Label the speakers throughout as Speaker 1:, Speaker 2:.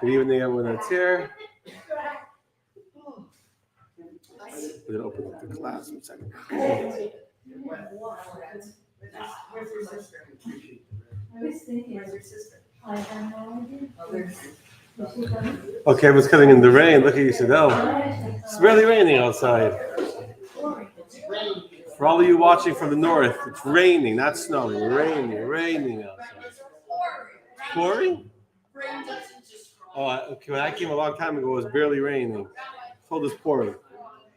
Speaker 1: Good evening, everyone that's here. We're going to open up the class in a second.
Speaker 2: Where's your sister? Where's your sister?
Speaker 1: Okay, what's coming in the rain? Look at you, Sidel. It's barely raining outside. For all of you watching from the north, it's raining, not snowing. Raining outside. It's pouring? Oh, okay. When I came a long time ago, it was barely raining. Cold is pouring.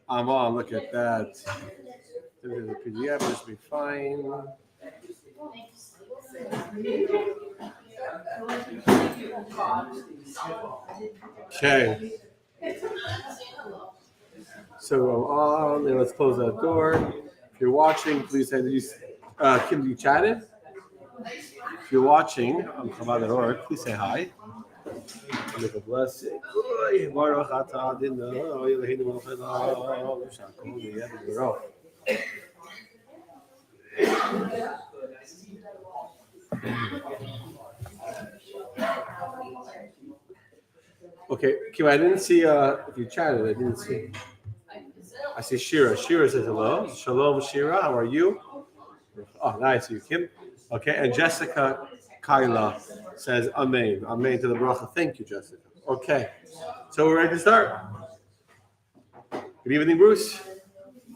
Speaker 1: I'm on. Look at that. There's a PDF. This will be fine. Okay. So I'm on, and let's close that door. If you're watching, please say, Kim, you chatted? If you're watching on Chabad.org, please say hi. Make a blessing. Okay, Kim, I didn't see if you chatted. I didn't see. I see Shira. Shira says hello. Shalom, Shira. How are you? Oh, nice. You, Kim. Okay, and Jessica Kaila says Amen. Amen to the bracha. Thank you, Jessica. Okay, so we're ready to start. Good evening, Bruce.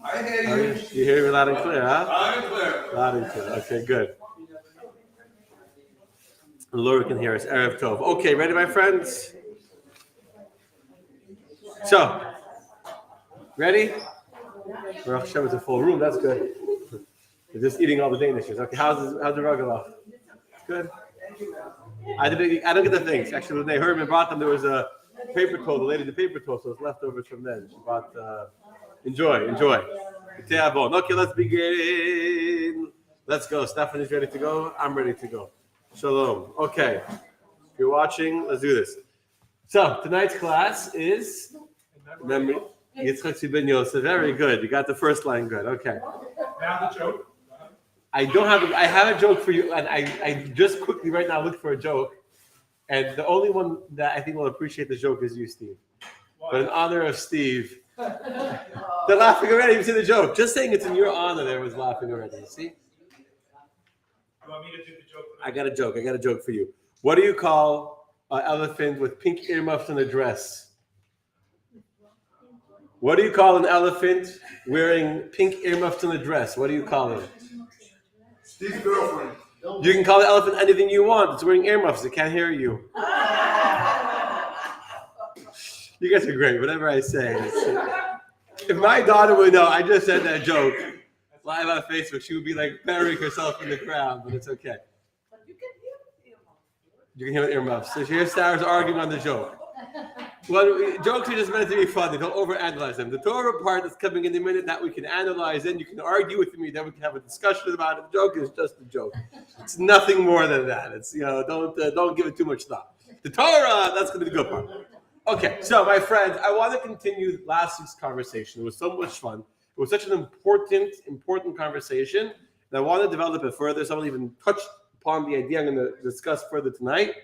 Speaker 3: I hear you.
Speaker 1: You hear me loud and clear, huh?
Speaker 3: Loud and clear.
Speaker 1: Loud and clear. Okay, good. And Laura can hear us. Erev Tov. Okay, ready, my friends? So, ready? Baruch Hashem, it's a full room. That's good. They're just eating all the Danishes. Okay, how's the Ragalach? Good. I don't get the things. Actually, when they heard me brought them, there was a paper toast. The lady did paper toast, so it's leftovers from then. She brought. Enjoy. Okay, let's begin. Let's go. Stephanie's ready to go. I'm ready to go. Shalom. Okay, if you're watching, let's do this. So tonight's class is memory. Yitzchak Ben Yosef. Very good. You got the first line good. Okay.
Speaker 3: Now the joke.
Speaker 1: I have a joke for you, and I just quickly right now looked for a joke, and the only one that I think will appreciate the joke is you, Steve.
Speaker 3: Why?
Speaker 1: But in honor of Steve, they're laughing already. You see the joke? Just saying it's in your honor. There was laughing already. See?
Speaker 3: You want me to do the joke?
Speaker 1: I got a joke for you. What do you call an elephant with pink earmuffs and a dress? What do you call an elephant wearing pink earmuffs and a dress? What do you call it?
Speaker 3: Steve's girlfriend.
Speaker 1: You can call the elephant anything you want. It's wearing earmuffs. It can't hear you. You guys are great. Whatever I say. If my daughter would know, I just said that joke live on Facebook, she would be like burying herself in the crowd, but it's okay.
Speaker 2: But you can hear the earmuffs.
Speaker 1: You can hear the earmuffs. So here's Sarah's arguing on the joke. Well, jokes are just meant to be funny. Don't overanalyze them. The Torah part that's coming in a minute that we can analyze, and you can argue with me. Then we can have a discussion about it. The joke is just a joke. It's nothing more than that. It's don't give it too much thought. The Torah, that's going to be the good part. Okay, so my friends, I want to continue last week's conversation. It was so much fun. It was such an important conversation, and I want to develop it further. So I won't even touch upon the idea I'm going to discuss further tonight.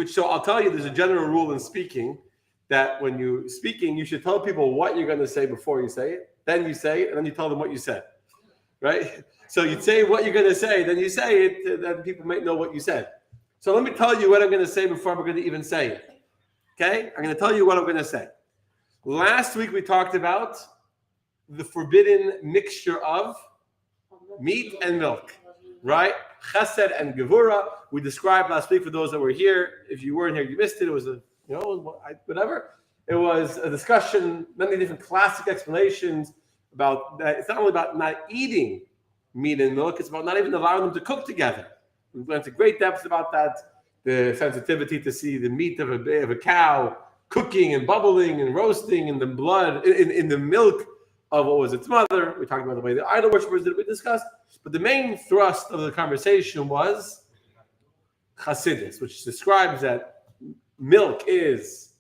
Speaker 1: So I'll tell you, there's a general rule in speaking that when you're speaking, you should tell people what you're going to say before you say it. Then you say it, and then you tell them what you said, right? So you'd say what you're going to say, then you say it, then people might know what you said. So let me tell you what I'm going to say before I'm going to even say it. Okay? I'm going to tell you what I'm going to say. Last week we talked about the forbidden mixture of meat and milk, right? Chesed and Gevura. We described last week for those that were here. If you weren't here, you missed it. It was whatever. It was a discussion, many different classic explanations about that. It's not only about not eating meat and milk, it's about not even allowing them to cook together. We went into great depths about that. The sensitivity to see the meat of a cow cooking and bubbling and roasting in the blood, in the milk of what was its mother. We talked about the way the idol worshippers that we discussed. But the main thrust of the conversation was Chassidus, which describes that milk is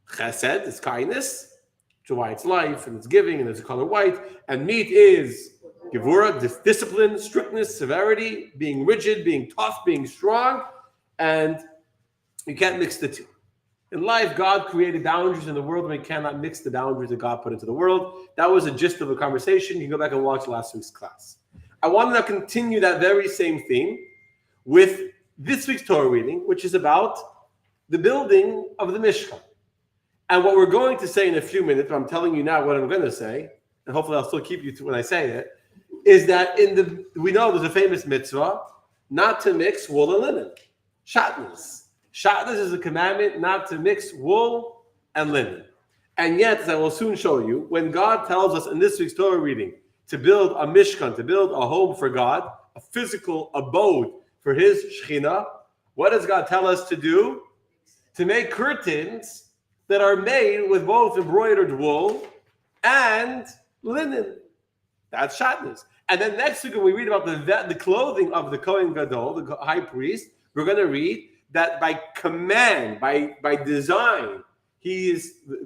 Speaker 1: chesed, it's kindness, which is why it's life and it's giving and it's a color white, and meat is gevura, discipline, strictness, severity, being rigid, being tough, being strong, and You can't mix the two. In life, God created boundaries in the world, and we cannot mix the boundaries that God put into the world. That was the gist of the conversation. You can go back and watch last week's class. I want to continue that very same theme with this week's Torah reading, which is about the building of the Mishkan. And what we're going to say in a few minutes, but I'm telling you now what I'm going to say, and hopefully I'll still keep you to when I say it, is that we know there's a famous mitzvah not to mix wool and linen. Shatnez. Shatnez is a commandment not to mix wool and linen. And yet, as I will soon show you, when God tells us in this week's Torah reading to build a Mishkan, to build a home for God, a physical abode for His Shekhinah, what does God tell us to do? To make curtains that are made with both embroidered wool and linen. That's Shatnez. And then next week when we read about the clothing of the Kohen Gadol, the high priest, we're going to read that by command, by design,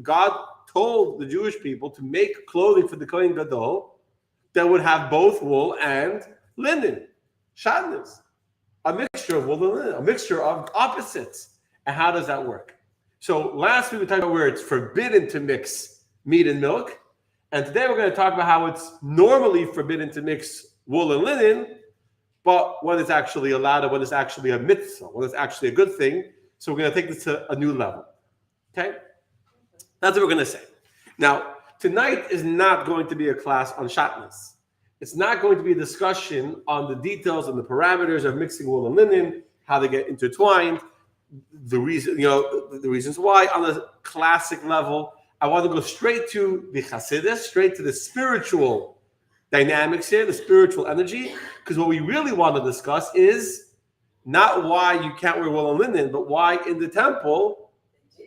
Speaker 1: God told the Jewish people to make clothing for the Kohen Gadol that would have both wool and linen. Shatnez. A mixture of wool and linen, a mixture of opposites. And how does that work? So last week we talked about where it's forbidden to mix meat and milk. And today we're going to talk about how it's normally forbidden to mix wool and linen, but when it's actually allowed, and when it's actually a mitzvah, when it's actually a good thing. So we're going to take this to a new level. Okay? That's what we're going to say. Now, tonight is not going to be a class on shatnez. It's not going to be a discussion on the details and the parameters of mixing wool and linen, how they get intertwined, the reasons why. On a classic level, I want to go straight to the Hasidus, straight to the spiritual dynamics here, the spiritual energy, because what we really want to discuss is not why you can't wear wool and linen, but why in the temple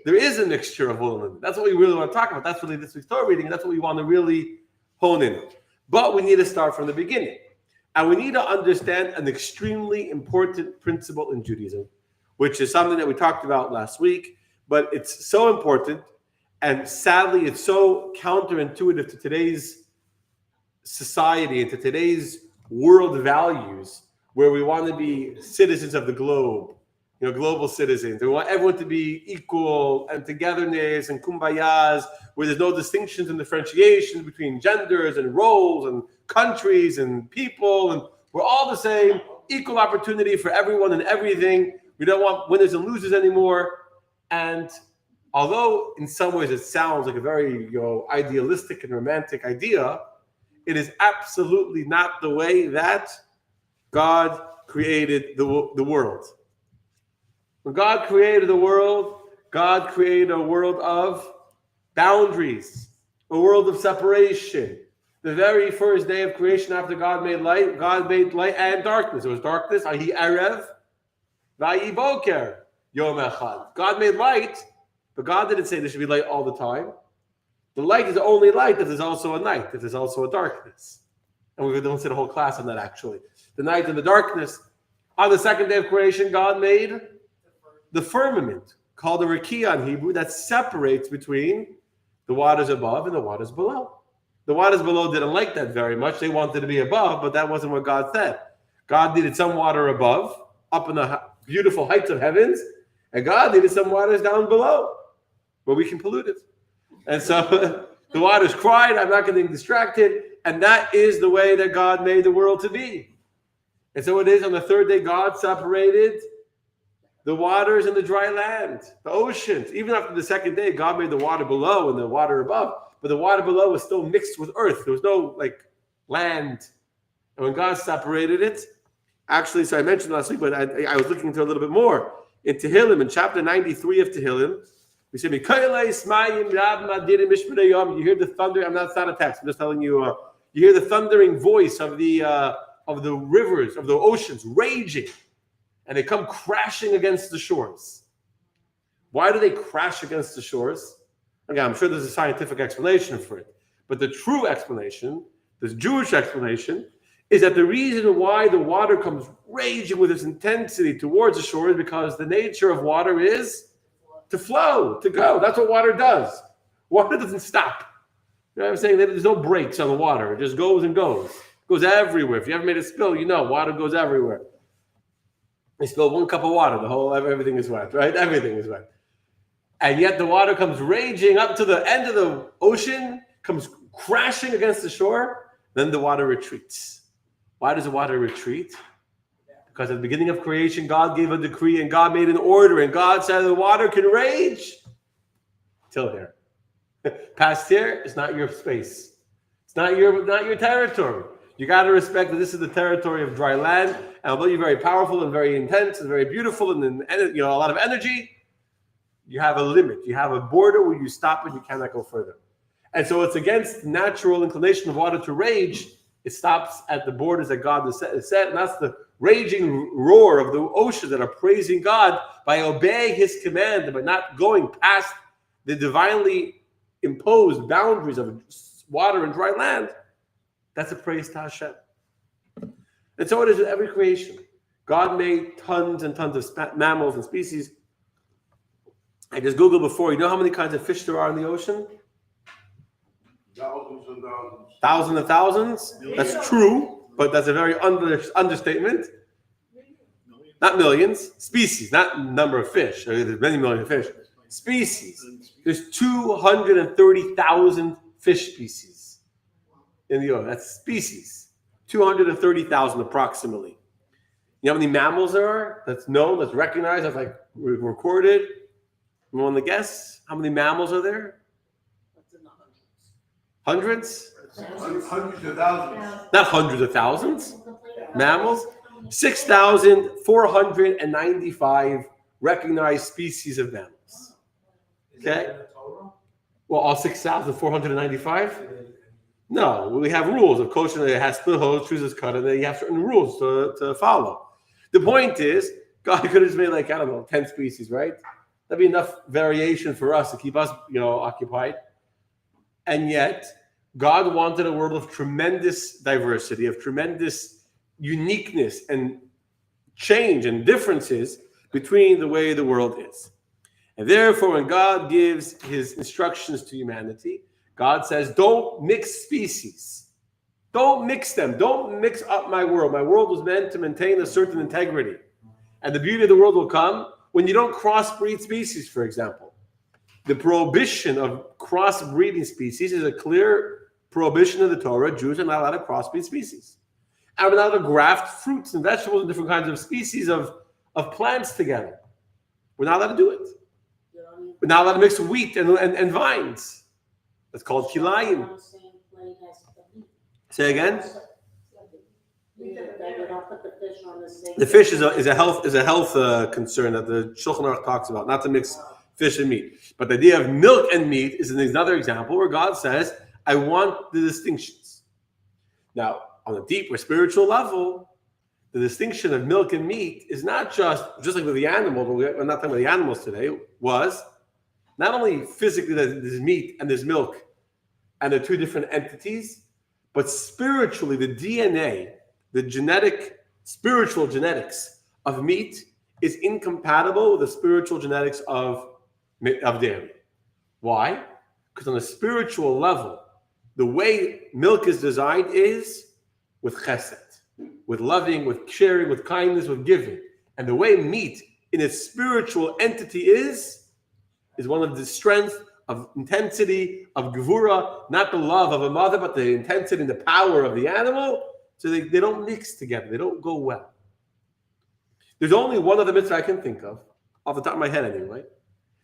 Speaker 1: there is a mixture of wool and linen. That's what we really want to talk about. That's really this week's Torah reading, and that's what we want to really hone in on. But we need to start from the beginning. And we need to understand an extremely important principle in Judaism, which is something that we talked about last week, but it's so important, and sadly, it's so counterintuitive to today's society and to today's world values, where we want to be citizens of the globe, global citizens. We want everyone to be equal and togetherness and kumbayas, where there's no distinctions and differentiation between genders and roles and countries and people, and we're all the same, equal opportunity for everyone and everything. We don't want winners and losers anymore. And although in some ways it sounds like a very idealistic and romantic idea, it is absolutely not the way that God created the world. When God created the world, God created a world of boundaries, a world of separation. The very first day of creation after God made light and darkness. It was darkness, Ahi Erev, Vayi Boker, Yom Echad. God made light, but God didn't say there should be light all the time. The light is the only light that there's also a night, that there's also a darkness. And we're going to sit a whole class on that actually. The night and the darkness. On the second day of creation, God made the firmament, called the Rakia in Hebrew, that separates between the waters above and the waters below. The waters below didn't like that very much. They wanted to be above, but that wasn't what God said. God needed some water above, up in the beautiful heights of heavens, and God needed some waters down below, where we can pollute it. And so the waters cried, I'm not getting distracted, and that is the way that God made the world to be. And so it is on the third day, God separated the waters and the dry land, the oceans. Even after the second day, God made the water below and the water above, but the water below was still mixed with earth. There was no land. And when God separated it, actually, so I mentioned last week, but I was looking into a little bit more. In Tehillim, in chapter 93 of Tehillim, we say, you hear the thunder. It's not a text. I'm just telling you. You hear the thundering voice of the rivers, of the oceans raging, and they come crashing against the shores. Why do they crash against the shores? Again, I'm sure there's a scientific explanation for it, but the true explanation, this Jewish explanation, is that the reason why the water comes raging with its intensity towards the shore is because the nature of water is to flow, to go. That's what water does. Water doesn't stop. You know what I'm saying? There's no brakes on the water. It just goes and goes. It goes everywhere. If you ever made a spill, water goes everywhere. They spill 1 cup of water, everything is wet, right? Everything is wet. And yet the water comes raging up to the end of the ocean, comes crashing against the shore, then the water retreats. Why does the water retreat? Because at the beginning of creation, God gave a decree and God made an order, and God said the water can rage till here. Past here is not your space. It's not your territory. You got to respect that this is the territory of dry land, and although you're very powerful and very intense and very beautiful and a lot of energy, you have a limit. You have a border where you stop and you cannot go further. And so it's against the natural inclination of water to rage. It stops at the borders that God has set, and that's the raging roar of the ocean that are praising God by obeying His command and by not going past the divinely imposed boundaries of water and dry land. That's a praise to Hashem. And so it is with every creation. God made tons and tons of mammals and species. I just Googled before. You know how many kinds of fish there are in the ocean?
Speaker 3: Thousands and thousands.
Speaker 1: Thousands and thousands? That's true, but that's a very understatement. Not millions. Species, not number of fish. There's many million fish. Species. There's 230,000 fish species in the ocean. That's species. 230,000 approximately. You know how many mammals there are? That's known, that's recognized, that's like recorded. You want to guess how many mammals are there? Hundreds?
Speaker 3: Hundreds of thousands.
Speaker 1: Not hundreds of thousands. Mammals? 6,495 recognized species of mammals. Okay? Well, all 6,495? No, we have rules. Of course, it has split holes, chooses cut, and then you have certain rules to follow. The point is, God could have just made 10 species, right? That'd be enough variation for us to keep us, occupied. And yet, God wanted a world of tremendous diversity, of tremendous uniqueness and change and differences between the way the world is. And therefore, when God gives His instructions to humanity, God says, don't mix species. Don't mix them. Don't mix up my world. My world was meant to maintain a certain integrity. And the beauty of the world will come when you don't crossbreed species, for example. The prohibition of crossbreeding species is a clear prohibition of the Torah. Jews are not allowed to crossbreed species. And we're not allowed to graft fruits and vegetables and different kinds of species of plants together. We're not allowed to do it. We're not allowed to mix wheat and vines. That's called kilayim. Say again? The fish is a health concern that the Shulchan Aruch talks about, not to mix fish and meat. But the idea of milk and meat is another example where God says, I want the distinctions. Now, on a deeper spiritual level, the distinction of milk and meat is not just like with the animal, but we're not talking about the animals today, was not only physically that there's meat and there's milk and they're two different entities, but spiritually the DNA, the spiritual genetics of meat is incompatible with the spiritual genetics of dairy. Why? Because on a spiritual level, the way milk is designed is with chesed, with loving, with sharing, with kindness, with giving. And the way meat in its spiritual entity is one of the strength of intensity, of gevura, not the love of a mother, but the intensity and the power of the animal. So they don't mix together. They don't go well. There's only one other mitzvah I can think of, off the top of my head anyway,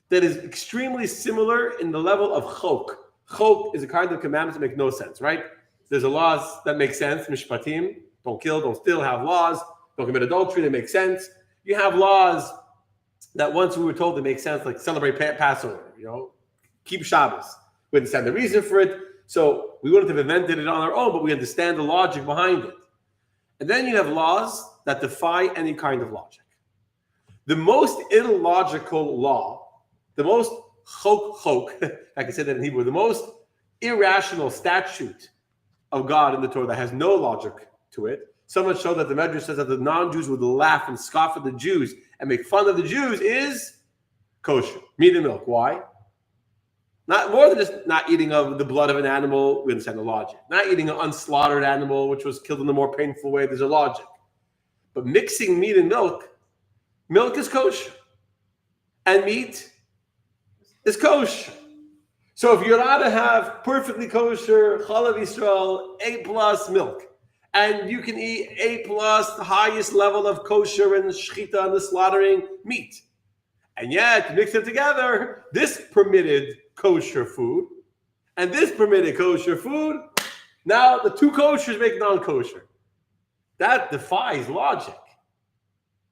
Speaker 1: that is extremely similar in the level of chok. Chok is a kind of commandment that make no sense, right? There's a laws that make sense, mishpatim, don't kill, don't steal, have laws, don't commit adultery, they make sense. You have laws that once we were told they make sense, like celebrate Passover, keep Shabbos. We understand the reason for it, so we wouldn't have invented it on our own, but we understand the logic behind it. And then you have laws that defy any kind of logic. The most illogical law, the most chok, I can say that in Hebrew, the most irrational statute of God in the Torah that has no logic to it. Someone showed that the Medrash says that the non-Jews would laugh and scoff at the Jews and make fun of the Jews is kosher, meat and milk. Why? Not more than just not eating of the blood of an animal, we understand the logic. Not eating an unslaughtered animal, which was killed in a more painful way, there's a logic. But mixing meat and milk Milk is kosher. And meat is kosher. So if you're allowed to have perfectly kosher Chalav Yisrael, A+ milk, and you can eat A+, the highest level of kosher and shechita and the slaughtering meat, and yet mix them together, this permitted kosher food, and this permitted kosher food, now the two koshers make non-kosher. That defies logic.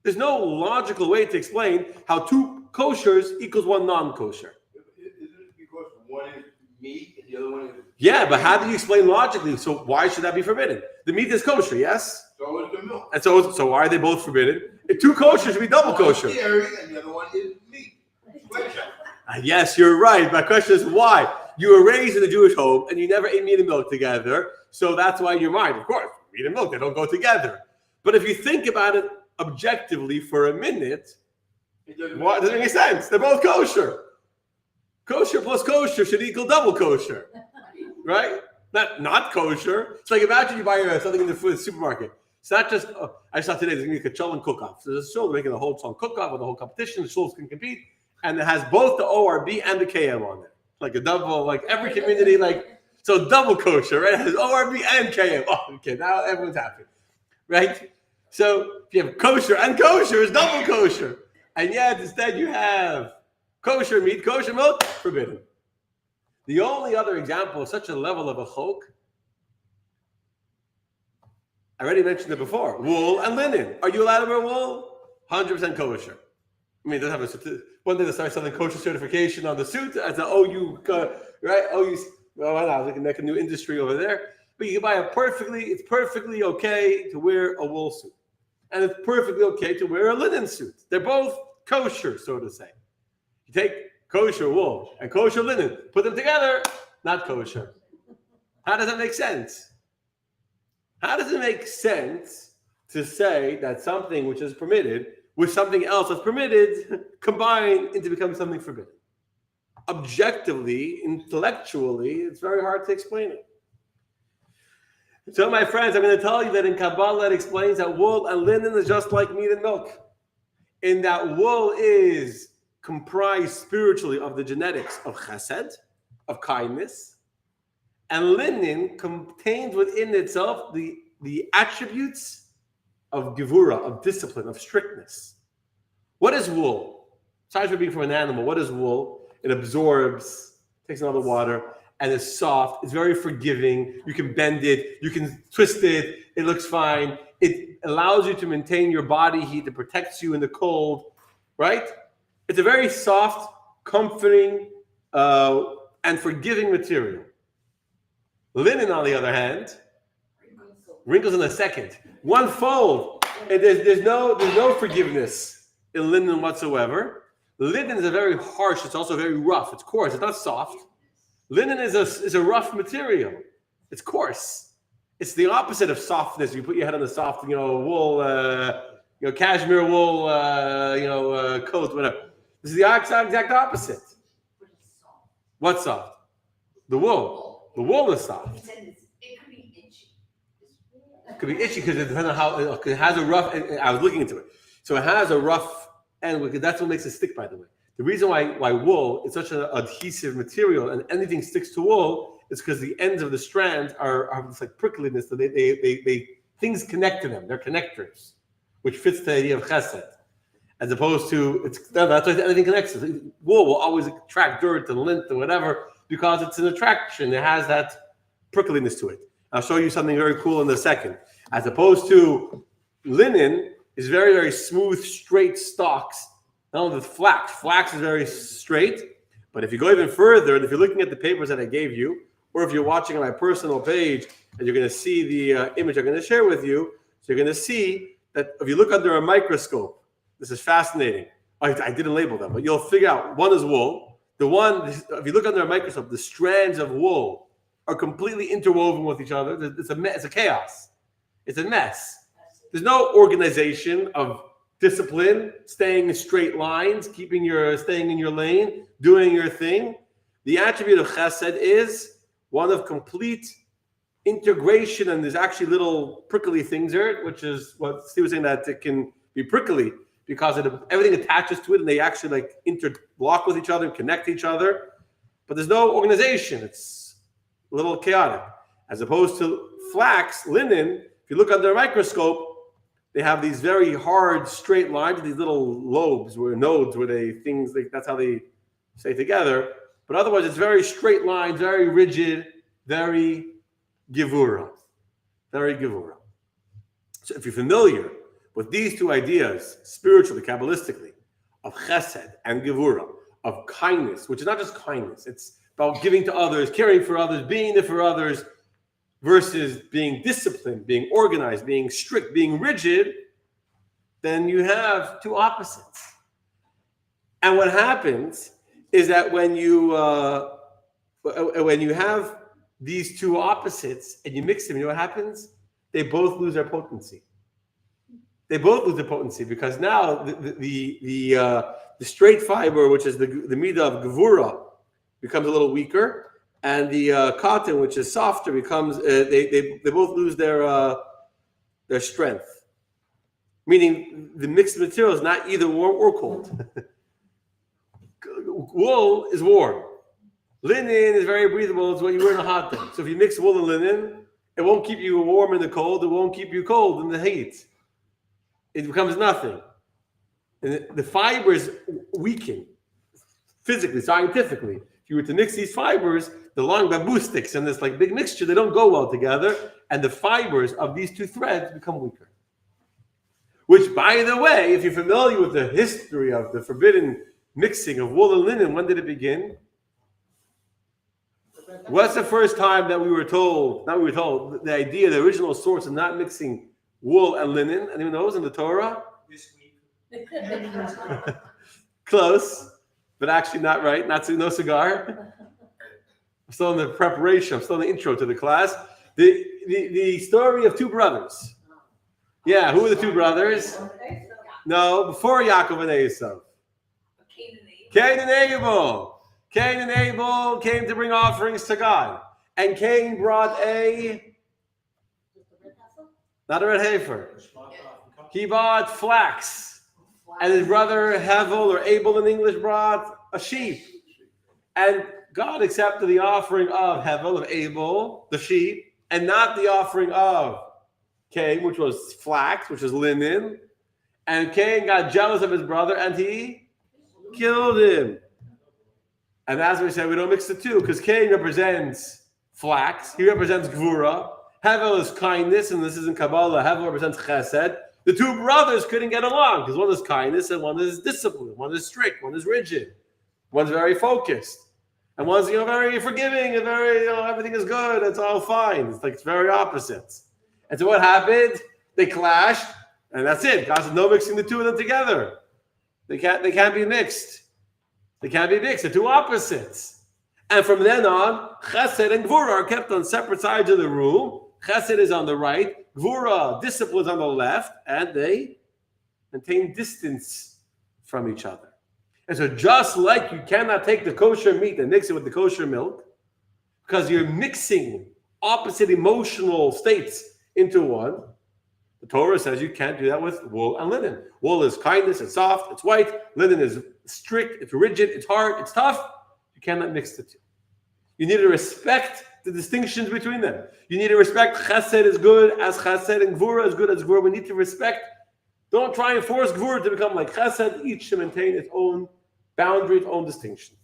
Speaker 1: There's no logical way to explain how two koshers equals one non-kosher.
Speaker 3: Isn't it because one is meat and the other one is?
Speaker 1: Yeah, but how do you explain logically? So why should that be forbidden? The meat is kosher, yes?
Speaker 3: So is the milk.
Speaker 1: And so why are they both forbidden? If two koshers should be double kosher.
Speaker 3: One is dairy and the other one is meat.
Speaker 1: Yes, you're right. My question is why? You were raised in a Jewish home and you never ate meat and milk together. So that's why in your mind, of course, meat and milk, they don't go together. But if you think about it objectively for a minute, it doesn't make any sense. They're both kosher. Kosher plus kosher should equal double kosher, right? Not kosher. It's like imagine you buy something in the supermarket. It's not just, I saw today there's going to be a Kachellan cook-off. So there's a show making a whole song cook-off with a whole competition. The shows can compete. And it has both the ORB and the KM on it. Like a double, like every community, so double kosher, right? It has ORB and KM. Oh, okay, now everyone's happy, right? So if you have kosher and kosher, it's double kosher. And yet instead you have kosher meat, kosher milk, forbidden. The only other example of such a level of a chok, I already mentioned it before, wool and linen. Are you allowed to wear wool? 100% kosher. I mean, it doesn't have one day they start selling kosher certification on the suit as an OU, right? OU, well, I know, they can make a new industry over there. But you can buy it's perfectly okay to wear a wool suit. And it's perfectly okay to wear a linen suit. They're both kosher, so to say. You take kosher wool and kosher linen, put them together, not kosher. How does that make sense? How does it make sense to say that something which is permitted with something else that's permitted combine into becoming something forbidden? Objectively, intellectually, it's very hard to explain it. So, my friends, I'm going to tell you that in Kabbalah it explains that wool and linen is just like meat and milk. In that wool is comprised spiritually of the genetics of chesed, of kindness, and linen contains within itself the attributes of gevura, of discipline, of strictness. What is wool? Aside from being from an animal, what is wool? It absorbs, takes in all the water, and is soft. It's very forgiving. You can bend it. You can twist it. It looks fine. It allows you to maintain your body heat. It protects you in the cold, right? It's a very soft, comforting, and forgiving material. Linen, on the other hand, wrinkles in a second. One fold. And there's no forgiveness in linen whatsoever. Linen is a very harsh. It's also very rough. It's coarse. It's not soft. Linen is a rough material. It's coarse. It's the opposite of softness. You put your head on the soft, wool, cashmere wool, coat, whatever. This is the exact opposite. What's soft? The wool. The wool is soft.
Speaker 2: It could be itchy.
Speaker 1: It could be itchy because it depends on how it has a rough. I was looking into it, so it has a rough end. That's what makes it stick. By the way, the reason why wool is such an adhesive material and anything sticks to wool is because the ends of the strands are this like prickliness. So they things connect to them. They're connectors, which fits the idea of chesed, as opposed to that's why anything connects. Wool will always attract dirt and lint and whatever because it's an attraction. It has that prickliness to it. I'll show you something very cool in a second. As opposed to linen is very, very smooth, straight stalks. Not only with flax. Flax is very straight. But if you go even further, and if you're looking at the papers that I gave you, or if you're watching on my personal page, and you're going to see the image I'm going to share with you, so you're going to see that if you look under a microscope, this is fascinating. I didn't label them, but you'll figure out one is wool. If you look under a microscope, the strands of wool are completely interwoven with each other. It's a mess. It's a chaos. It's a mess. There's no organization of discipline, staying in straight lines, staying in your lane, doing your thing. The attribute of chesed is one of complete integration, and there's actually little prickly things there, which is what Steve was saying, that it can be prickly because everything attaches to it, and they actually like interlock with each other and connect to each other. But there's no organization. It's a little chaotic. As opposed to flax, linen, if you look under a microscope, they have these very hard, straight lines, these little lobes, nodes, that's how they stay together. But otherwise, it's very straight lines, very rigid, very gevura. Very gevura. So if you're familiar with these two ideas, spiritually, Kabbalistically, of chesed and gevura, of kindness, which is not just kindness, it's about giving to others, caring for others, being there for others, versus being disciplined, being organized, being strict, being rigid, then you have two opposites. And what happens is that when you have these two opposites and you mix them, you know what happens? They both lose their potency. They both lose their potency because now the straight fiber, which is the midah of gevura, becomes a little weaker, and the cotton, which is softer, becomes they both lose their strength. Meaning the mixed material is not either warm or cold. Wool is warm. Linen is very breathable. It's what you wear in a hot day. So if you mix wool and linen, it won't keep you warm in the cold. It won't keep you cold in the heat. It becomes nothing. And the fibers weaken physically, scientifically. If you were to mix these fibers, the long bamboo sticks and this like big mixture, they don't go well together. And the fibers of these two threads become weaker. Which, by the way, if you're familiar with the history of the forbidden mixing of wool and linen, when did it begin? What's the first time that the idea, the original source of not mixing wool and linen? Anyone knows in the Torah?
Speaker 3: This week.
Speaker 1: Close, but actually not right. No cigar. I'm still in the preparation. I'm still in the intro to the class. The story of two brothers. Yeah, who were the two brothers? No, before Yaakov and Esau. Cain and Abel. Cain and Abel came to bring offerings to God. And Cain brought not a red heifer. He bought flax. And his brother Hevel, or Abel in English, brought a sheep. And God accepted the offering of Hevel, of Abel, the sheep, and not the offering of Cain, which was flax, which is linen. And Cain got jealous of his brother and he killed him. And as we said, we don't mix the two because Cain represents flax. He represents gvura. Hevel is kindness, and this is in Kabbalah. Hevel represents chesed. The two brothers couldn't get along because one is kindness and one is discipline. One is strict. One is rigid. One's very focused. And one's very forgiving and very everything is good. It's all fine. It's very opposites. And so what happened? They clashed, and that's it. God said, no mixing the two of them together. They can't be mixed. They can't be mixed. They're two opposites. And from then on, chesed and gvura are kept on separate sides of the room. Chesed is on the right, gvura, discipline is on the left, and they maintain distance from each other. And so just like you cannot take the kosher meat and mix it with the kosher milk, because you're mixing opposite emotional states into one, the Torah says you can't do that with wool and linen. Wool is kindness, it's soft, it's white. Linen is strict, it's rigid, it's hard, it's tough. You cannot mix the two. You need to respect the distinctions between them. You need to respect chesed is good as chesed and gvura is good as gvura. We need to respect. Don't try and force gvura to become like chesed. Each should maintain its own boundary, its own distinctions.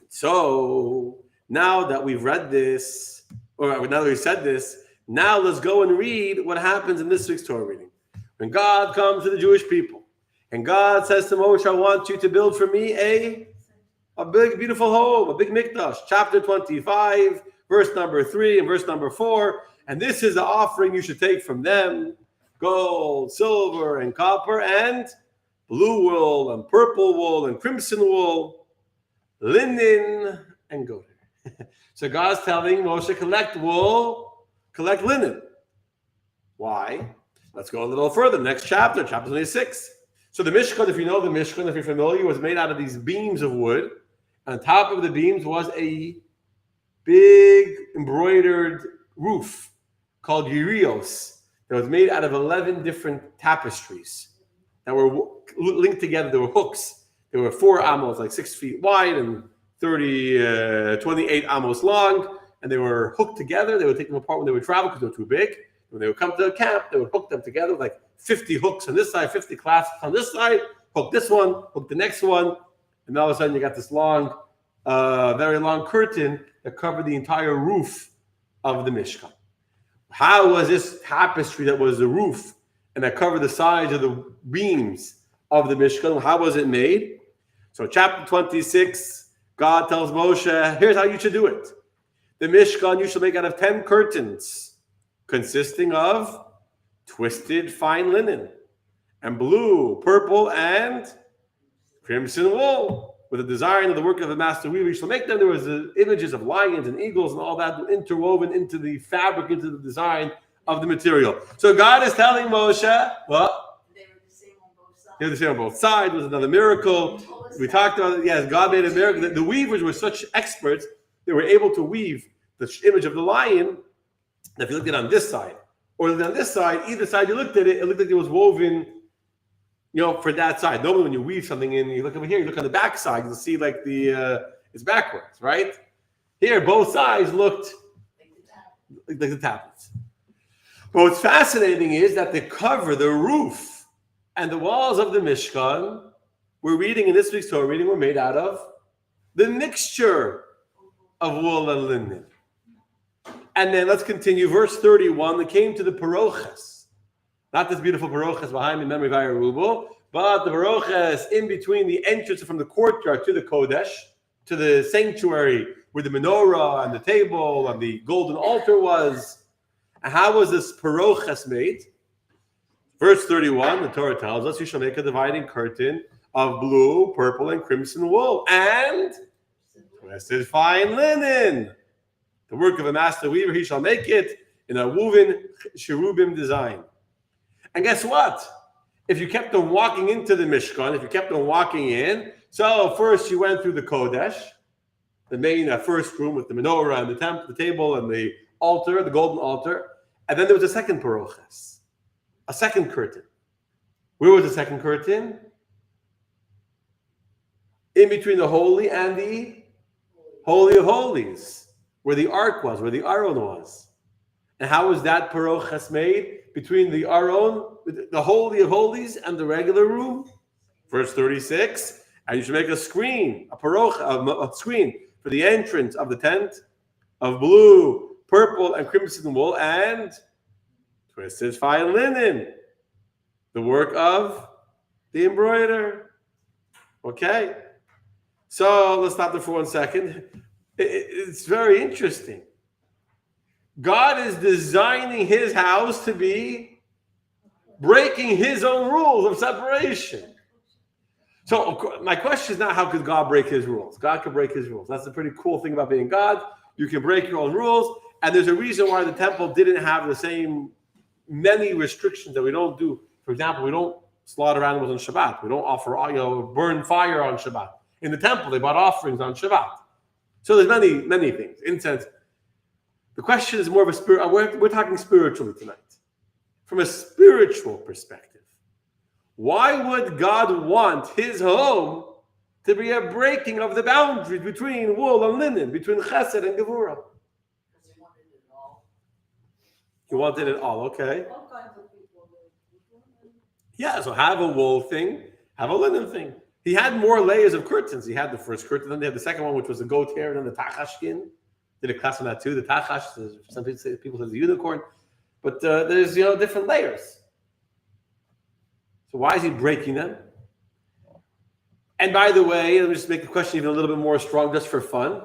Speaker 1: So now that we've read this, or now that we've said this, now let's go and read what happens in this week's Torah reading. When God comes to the Jewish people, and God says to Moshe, I want you to build for me a big, beautiful home, a big mikdash. Chapter 25, verse number 3 and verse number 4. And this is the offering you should take from them: gold, silver, and copper, and blue wool, and purple wool, and crimson wool, linen, and goat hair. So God's telling Moshe, collect wool, collect linen. Why? Let's go a little further. Next chapter, chapter 26. So the Mishkan, if you know the Mishkan, if you're familiar, was made out of these beams of wood. On top of the beams was a big embroidered roof called Yerios that was made out of 11 different tapestries. that were linked together. There were hooks. There were 4 amos, like 6 feet wide and 28 amos long, and they were hooked together. They would take them apart when they would travel because they were too big. When they would come to a camp, they would hook them together with like 50 hooks on this side, 50 clasps on this side, hook this one, hook the next one, and all of a sudden you got this long, very long curtain that covered the entire roof of the Mishkan. How was this tapestry that was the roof and that covered the sides of the beams of the Mishkan, how was it made? So chapter 26, God tells Moshe, here's how you should do it. The Mishkan you shall make out of 10 curtains, consisting of twisted fine linen, and blue, purple, and crimson wool. With the design of the work of the master weaver, you shall make them. There was the images of lions and eagles and all that interwoven into the fabric, into the design of the material. So God is telling Moshe, well,
Speaker 2: They were the same on both sides.
Speaker 1: they were the same on both sides. It was another miracle. We talked about it. Yes, God made a miracle. The weavers were such experts, they were able to weave the image of the lion. If you looked at it on this side or on this side, either side you looked at it, it looked like it was woven, for that side. Normally when you weave something in, you look over here, you look on the back side, you'll see like it's backwards, right? Here, both sides looked like the tablets. But what's fascinating is that the cover, the roof, and the walls of the Mishkan, we're reading in this week's Torah reading, were made out of the mixture of wool and linen. And then let's continue. Verse 31, they came to the paroches. Not this beautiful paroches behind me, memory of Ayarubal, but the paroches in between the entrance from the courtyard to the Kodesh, to the sanctuary, where the menorah and the table and the golden altar was. And how was this paroches made? Verse 31, the Torah tells us, you shall make a dividing curtain of blue, purple, and crimson wool, and twisted fine linen. The work of a master weaver, he shall make it in a woven cherubim design. And guess what? If you kept on walking into the Mishkan, if you kept on walking in, so first you went through the Kodesh, the main first room with the menorah and the temple, the table and the altar, the golden altar, and then there was a second paroches, a second curtain. Where was the second curtain? In between the holy and the Holy of Holies, where the ark was, where the Aron was. And how was that paroches made? Between the Aron, the Holy of Holies, and the regular room? Verse 36, and you should make a screen, a screen for the entrance of the tent of blue, purple, and crimson wool, and twisted fine linen, the work of the embroider. Okay? So let's stop there for 1 second. It's very interesting. God is designing his house to be breaking his own rules of separation. So my question is not how could God break his rules. God can break his rules. That's the pretty cool thing about being God. You can break your own rules. And there's a reason why the temple didn't have the same many restrictions that we don't do. For example, we don't slaughter animals on Shabbat. We don't offer, burn fire on Shabbat. In the temple, they bought offerings on Shabbat. So there's many things. Incense. The question is more of a spirit. We're talking spiritually tonight. From a spiritual perspective, why would God want his home to be a breaking of the boundaries between wool and linen, between chesed and gevurah?
Speaker 2: Because he wanted it all.
Speaker 1: He wanted it all, okay.
Speaker 2: All kinds of people.
Speaker 1: Yeah, so have a wool thing, have a linen thing. He had more layers of curtains. He had the first curtain, then they had the second one, which was the goat hair, and then the tachash skin. Did a class on that too. The tachash, some people say the unicorn. But there's different layers. So why is he breaking them? And by the way, let me just make the question even a little bit more strong, just for fun,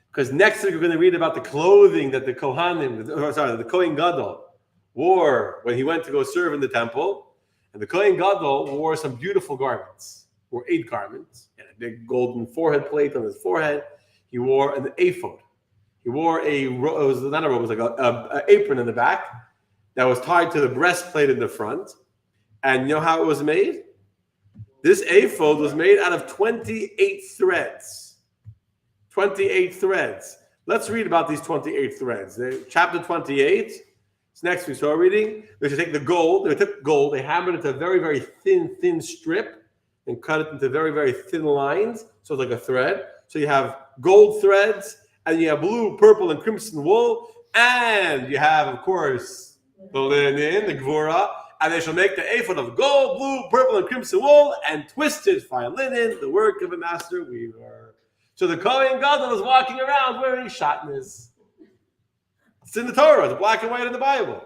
Speaker 1: because next week we're going to read about the clothing that the Kohen Gadol wore when he went to go serve in the temple, and the Kohen Gadol wore some beautiful garments. Wore 8 garments, and a big golden forehead plate on his forehead. He wore an ephod. He wore it was not a robe, it was like an apron in the back that was tied to the breastplate in the front. And you know how it was made? This ephod was made out of 28 threads. 28 threads. Let's read about these 28 threads. Chapter 28. It's Next week's Torah reading, they should take the gold. They took gold, they hammered it into a very, very thin strip and cut it into very, very thin lines. So it's like a thread. So you have gold threads, and you have blue, purple, and crimson wool, and you have, of course, the linen, the gvura, and they shall make the ephod of gold, blue, purple, and crimson wool, and twisted fine linen, the work of a master weaver. So the Kohen Gadol was walking around wearing shatnez. It's in the Torah. It's black and white in the Bible.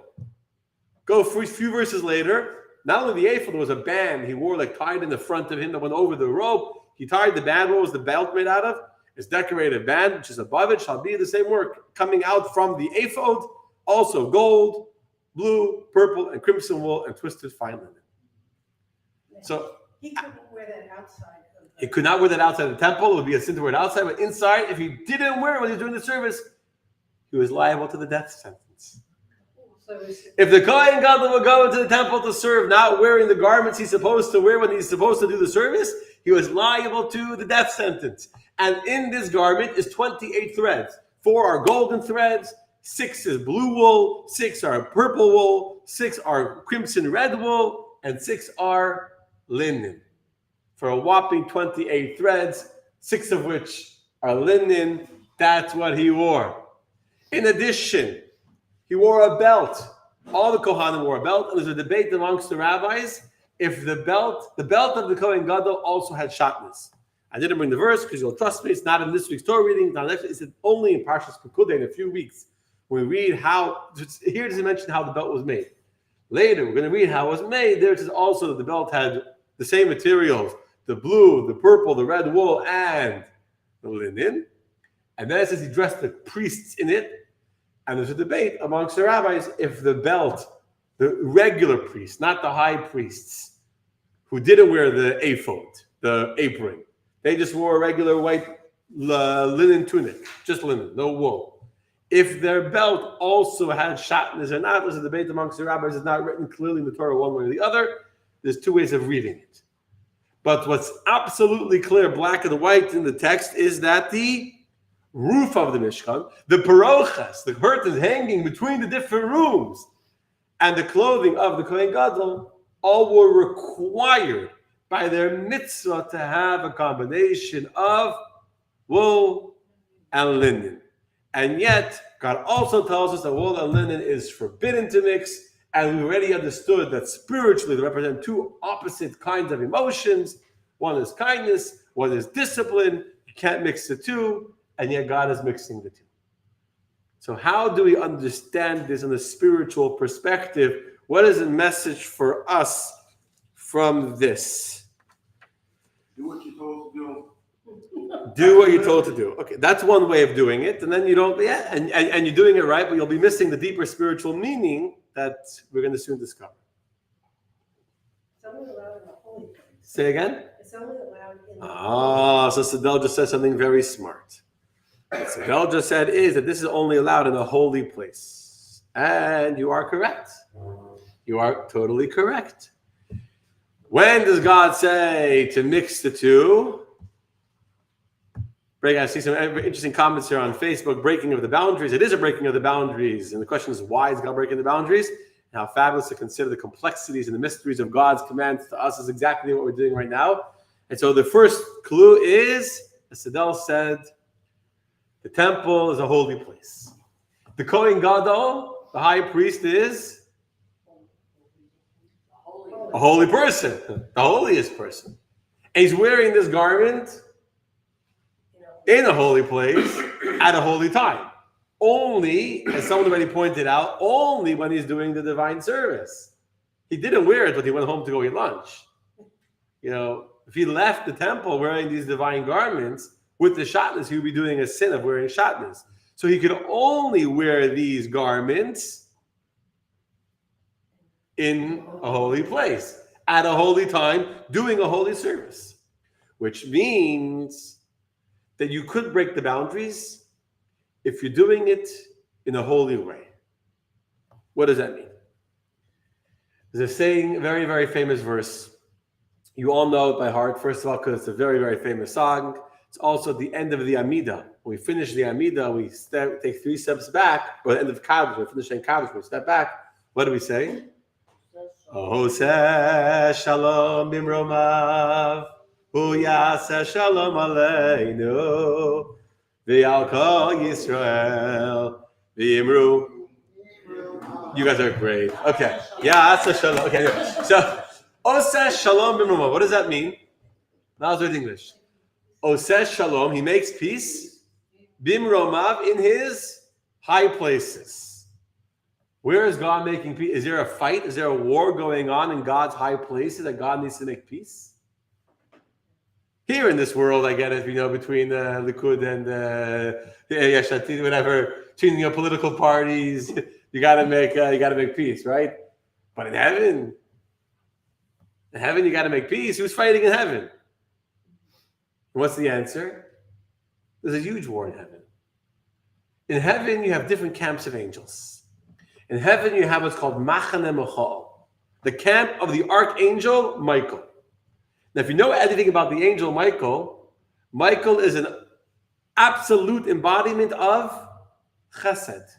Speaker 1: Go a few verses later. Not only the ephod, there was a band he wore like tied in the front of him that went over the rope. He tied the band. What was the belt made out of? It's decorated band, which is above it, shall be the same work coming out from the ephod. Also gold, blue, purple, and crimson wool, and twisted fine linen. So
Speaker 4: he couldn't wear that outside.
Speaker 1: He could not wear that outside the temple. It would be a sin to wear it outside, but inside, if he didn't wear it when he was doing the service, he was liable to the death sentence.
Speaker 4: So
Speaker 1: If the Kohen Gadol would go into the temple to serve, not wearing the garments he's supposed to wear when he's supposed to do the service, he was liable to the death sentence. And in this garment is 28 threads. 4 are golden threads, 6 is blue wool, 6 are purple wool, 6 are crimson red wool, and 6 are linen. For a whopping 28 threads, 6 of which are linen. That's what he wore. In addition, he wore a belt. All the Kohanim wore a belt, and there's a debate amongst the rabbis if the belt of the Kohen Gadol also had shatnez. I didn't bring the verse because you'll trust me. It's not in this week's Torah reading. It's only in Parshas Pekudei in a few weeks. We read how. Here does it mention how the belt was made. Later, we're going to read how it was made. There it says also that the belt had the same materials: the blue, the purple, the red wool, and the linen. And then it says he dressed the priests in it. And there's a debate amongst the rabbis if the belt, the regular priests, not the high priests, who didn't wear the ephod, the apron, they just wore a regular white linen tunic, just linen, no wool. If their belt also had shatnez or not, there's a debate amongst the rabbis. It's not written clearly in the Torah one way or the other. There's 2 ways of reading it. But what's absolutely clear, black and white in the text, is that the roof of the Mishkan, the parochas, the curtains hanging between the different rooms, and the clothing of the Kohen Gadol, all were required by their mitzvah to have a combination of wool and linen. And yet, God also tells us that wool and linen is forbidden to mix, and we already understood that spiritually they represent 2 opposite kinds of emotions. One is kindness, one is discipline. You can't mix the 2. And yet God is mixing the 2. So how do we understand this in a spiritual perspective? What is the message for us from this?
Speaker 3: Do what you're supposed to do.
Speaker 1: Do what you're told to do. Okay, that's one way of doing it. And then you don't, and you're doing it right, but you'll be missing the deeper spiritual meaning that we're going to soon discover.
Speaker 4: it's only allowed in the holy place.
Speaker 1: Say again?
Speaker 4: It's only allowed in the holy
Speaker 1: So Sidel just said something very smart. What Sidel just said is that this is only allowed in a holy place. And you are correct. You are totally correct. When does God say to mix the 2? I see some interesting comments here on Facebook. Breaking of the boundaries. It is a breaking of the boundaries. And the question is, why is God breaking the boundaries? And how fabulous to consider the complexities and the mysteries of God's commands to us is exactly what we're doing right now. And so the first clue is, as Sidel said, the temple is a holy place. The Kohen Gadol, the high priest, is a holy person, the holiest person. And he's wearing this garment in a holy place at a holy time. Only, as someone already pointed out, only when he's doing the divine service. He didn't wear it, but he went home to go eat lunch. If he left the temple wearing these divine garments, with the shatnez, he would be doing a sin of wearing shatnez. So he could only wear these garments in a holy place, at a holy time, doing a holy service. Which means that you could break the boundaries if you're doing it in a holy way. What does that mean? There's a saying, a very, very famous verse. You all know it by heart, first of all, because it's a very, very famous song. It's also the end of the Amidah. When we finish the Amidah, we take 3 steps back, or the end of Kaddish, we finish saying Kaddish, we step back, What do we say? Oseh shalom bimromav, hu yaseh shalom aleinu, v'al kol Yisrael, v'imru. You guys are great. Okay. Yaseh shalom. Okay. Anyway. So, oseh shalom bimromav. What does that mean? Now let's read English. Oseh shalom. He makes peace. Bimromav, in his high places. Where is God making peace? Is there a fight? Is there a war going on in God's high places that God needs to make peace? Here in this world, I get it, between the Likud and the Yesh Atid, whatever, between political parties, you gotta make peace, right? But in heaven, you gotta make peace. Who's fighting in heaven? And what's the answer? There's a huge war in heaven. In heaven, you have different camps of angels. In heaven, you have what's called Machane Michal, the camp of the archangel Michael. Now, if you know anything about the angel Michael, Michael is an absolute embodiment of chesed.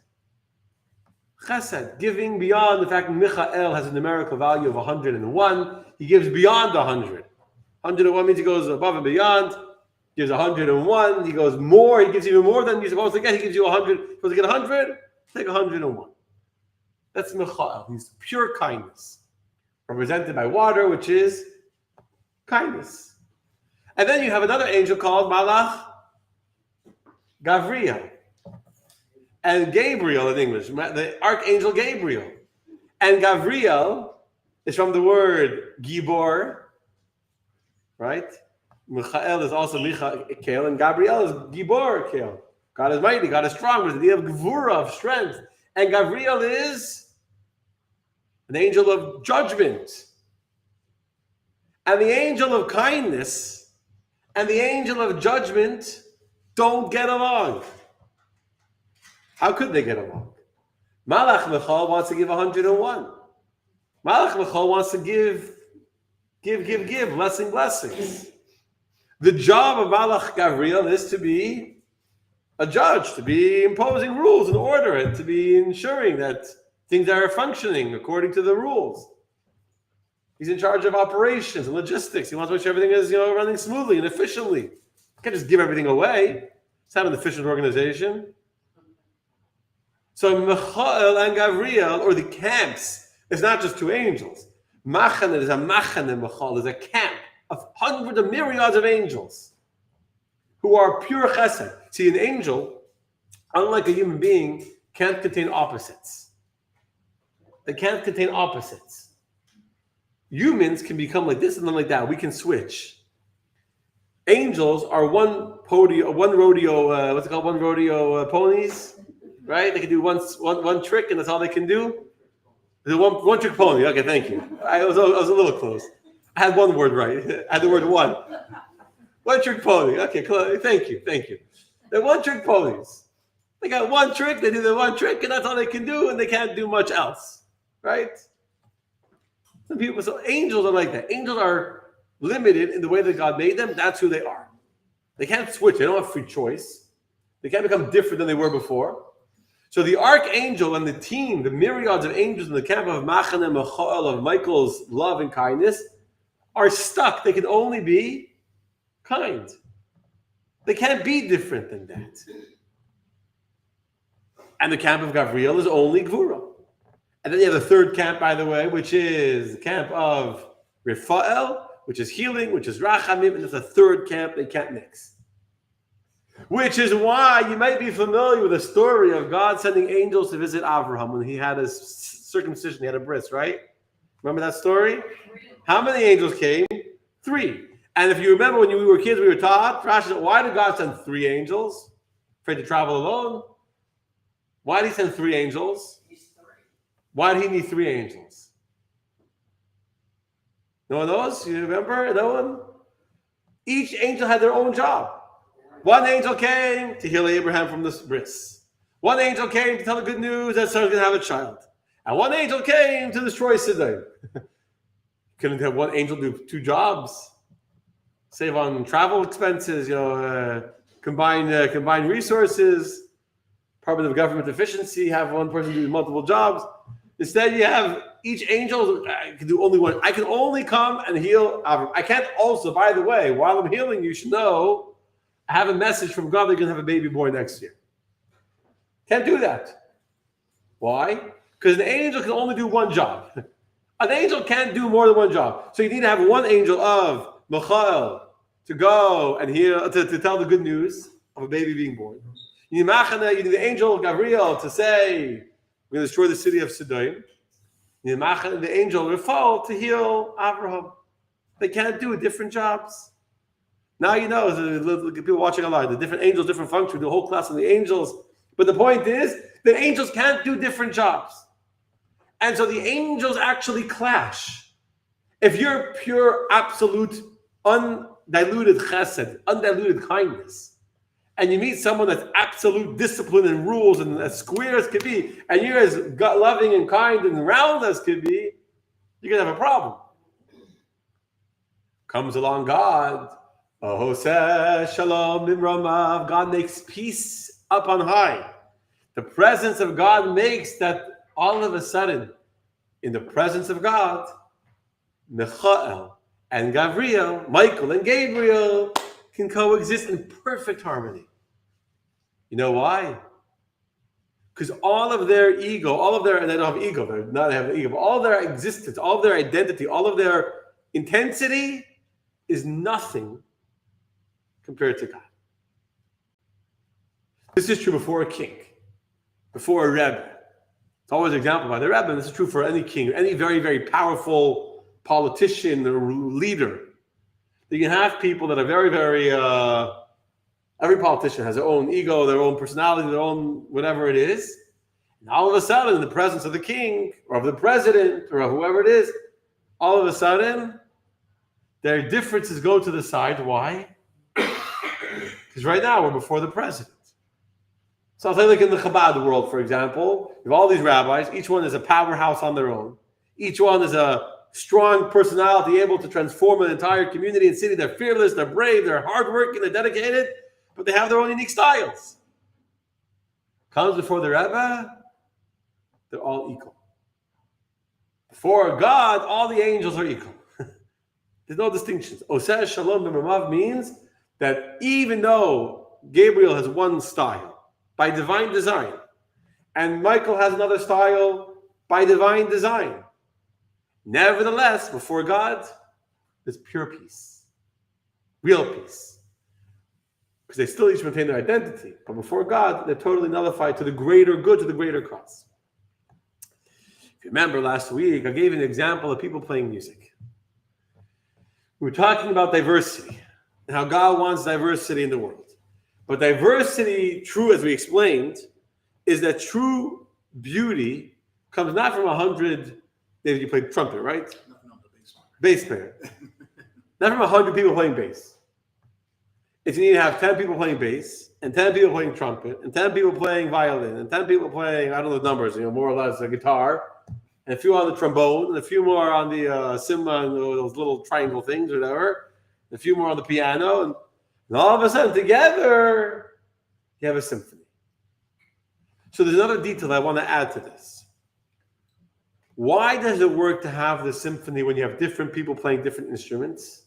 Speaker 1: Chesed, giving beyond the fact that Michael has a numerical value of 101. He gives beyond 100. 101 means he goes above and beyond. Gives 101. He goes more. He gives even more than you're supposed to get. He gives you 100. You're supposed to get 100. Take 101. That's Michael. He's pure kindness, represented by water, which is kindness. And then you have another angel called Malach Gavriel. And Gabriel in English, the archangel Gabriel. And Gavriel is from the word Gibor, right? Michael is also Michael, and Gabriel is Gibor Kel. God is mighty, God is strong. There's the idea of Gvura, of strength. And Gavriel is an angel of judgment. And the angel of kindness and the angel of judgment don't get along. How could they get along? Malach Michal wants to give 101. Malach Michal wants to give, blessings. The job of Malach Gavriel is to be a judge, to be imposing rules and order, and to be ensuring that things are functioning according to the rules. He's in charge of operations and logistics. He wants to make sure everything is, running smoothly and efficiently. You can't just give everything away. It's not an efficient organization. So Michael and Gavriel, or the camps, is not just two angels. Machane is a machane Michael, is a camp of hundreds of myriads of angels who are pure chesed. See, an angel, unlike a human being, can't contain opposites. They can't contain opposites. Humans can become like this and then like that. We can switch. Angels are one rodeo ponies, right? They can do one trick, and that's all they can do. The one trick pony. Okay, thank you. I was a little close. I had one word right. I had the word one. One trick pony. Okay, thank you. They're one trick ponies. They got one trick. They do the one trick, and that's all they can do, and they can't do much else, right? So angels are like that. Angels are limited in the way that God made them. That's who they are. They can't switch. They don't have free choice. They can't become different than they were before. So the archangel and the team, the myriads of angels in the camp of Machane Michael, of Michael's love and kindness, are stuck. They can only be kind. They can't be different than that. And the camp of Gavriel is only Gvura. And then you have the third camp, by the way, which is the camp of Raphael, which is healing, which is Rachamim, and there's a third camp they can't mix. Which is why you might be familiar with the story of God sending angels to visit Abraham when he had his circumcision, he had a bris, right? Remember that story? How many angels came? 3. And if you remember when we were kids, we were taught, why did God send 3 angels? Afraid to travel alone? Why did he send 3 angels? Why did he need 3 angels? No one knows? You remember? No one? Each angel had their own job. One angel came to heal Abraham from the bris. One angel came to tell the good news that Sarah's going to have a child. And one angel came to destroy Sidon. Couldn't have one angel do 2 jobs? Save on travel expenses, combine resources, Department of Government Efficiency, have one person do multiple jobs. Instead, you have each angel. I can do only one. I can only come and heal Avram. I can't also, by the way, while I'm healing, you should know, I have a message from God that you're going to have a baby boy next year. Can't do that. Why? Because an angel can only do one job. An angel can't do more than one job. So you need to have one angel of Michael to go and heal, to tell the good news of a baby being born. You need the angel Gabriel to say, we're going to destroy the city of Sodom. You need the angel Raphael to heal Abraham. They can't do different jobs. Now you know, people watching online, the different angels, different functions, the whole class of the angels. But the point is that angels can't do different jobs. And so the angels actually clash. If you're pure, absolute, undiluted chesed, undiluted kindness, and you meet someone that's absolute discipline and rules and as square as could be, and you're as loving and kind and round as could be, you're going to have a problem. Comes along God. Oh, shalom mimramav. God makes peace up on high. The presence of God makes that all of a sudden, in the presence of God, Michael and Gabriel, Michael and Gabriel can coexist in perfect harmony. You know why? Because all of their ego, they don't have ego, they don't have ego, but all their existence, all of their identity, all of their intensity is nothing compared to God. This is true before a king, before a rebbe. It's always an example by the rebbe, and this is true for any king, any very, very powerful politician or leader. You can have people that are very, very, every politician has their own ego, their own personality, their own whatever it is. And all of a sudden, in the presence of the king, or of the president, or of whoever it is, all of a sudden, their differences go to the side. Why? Because right now, we're before the president. So I'll say like in the Chabad world, for example, you have all these rabbis, each one is a powerhouse on their own. Each one is a strong personality able to transform an entire community and city. They're fearless, they're brave, they're hardworking, they're dedicated, but they have their own unique styles. Comes before the Rebbe, they're all equal. Before God, all the angels are equal. There's no distinctions. Oseh Shalom B'Mamav means that even though Gabriel has one style, by divine design, and Michael has another style by divine design, nevertheless, before God, there's pure peace, real peace. Because they still each maintain their identity, but before God, they're totally nullified to the greater good, to the greater cause. If you remember last week, I gave an example of people playing music. We were talking about diversity and how God wants diversity in the world. But diversity, true as we explained, is that true beauty comes not from 100. David, you played trumpet, right?
Speaker 5: No, the
Speaker 1: Bass player. Not from 100 people playing bass. If you need to have 10 people playing bass, and 10 people playing trumpet, and 10 people playing violin, and 10 people playing, I don't know the numbers, more or less a guitar, and a few on the trombone, and a few more on the cymbal and those little triangle things, or whatever, and a few more on the piano, and all of a sudden, together, you have a symphony. So there's another detail I want to add to this. Why does it work to have the symphony when you have different people playing different instruments?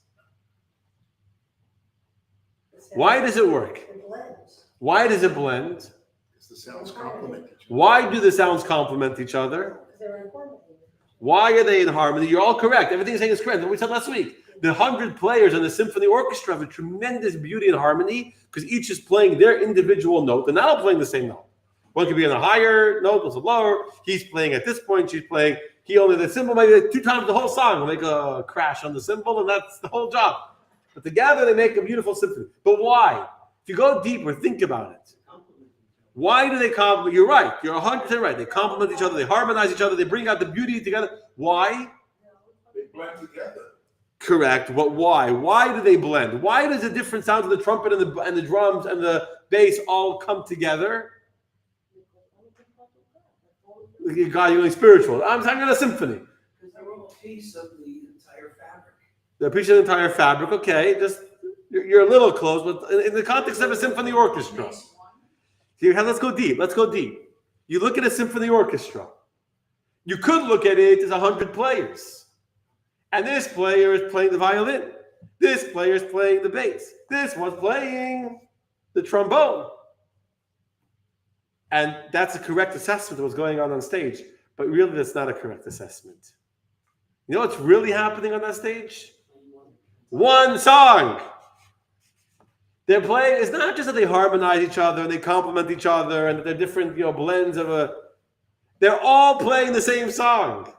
Speaker 1: Why does it work?
Speaker 4: It blends.
Speaker 1: Why does it blend?
Speaker 5: Because the sounds complement each other.
Speaker 1: Why do the sounds complement each other?
Speaker 4: Because they're in harmony.
Speaker 1: Why are they in harmony? You're all correct. Everything you're saying is correct. What we said last week. The 100 players in the symphony orchestra have a tremendous beauty and harmony because each is playing their individual note. They're not all playing the same note. One could be on a higher note, one's a lower. He's playing at this point. She's playing. The cymbal maybe 2 times the whole song will make a crash on the cymbal, and that's the whole job. But together they make a beautiful symphony. But why? If you go deeper, think about it. Why do they complement? You're right. You're 100% right. They complement each other. They harmonize each other. They bring out the beauty together. Why?
Speaker 3: They blend together.
Speaker 1: Correct, but why? Why do they blend? Why does the different sounds of the trumpet and the drums and the bass all come together? God, you're only spiritual. I'm talking about a symphony.
Speaker 6: Because they're all a piece of the entire fabric.
Speaker 1: They're a piece of the entire fabric. Okay, just you're a little close, but in the context of a symphony orchestra. Let's go deep. You look at a symphony orchestra. You could look at it as 100 players. And this player is playing the violin. This player is playing the bass. This one's playing the trombone. And that's a correct assessment of what's going on stage. But really, that's not a correct assessment. You know what's really happening on that stage? One song. They're playing. It's not just that they harmonize each other and they complement each other and that they're different, blends of a. They're all playing the same song.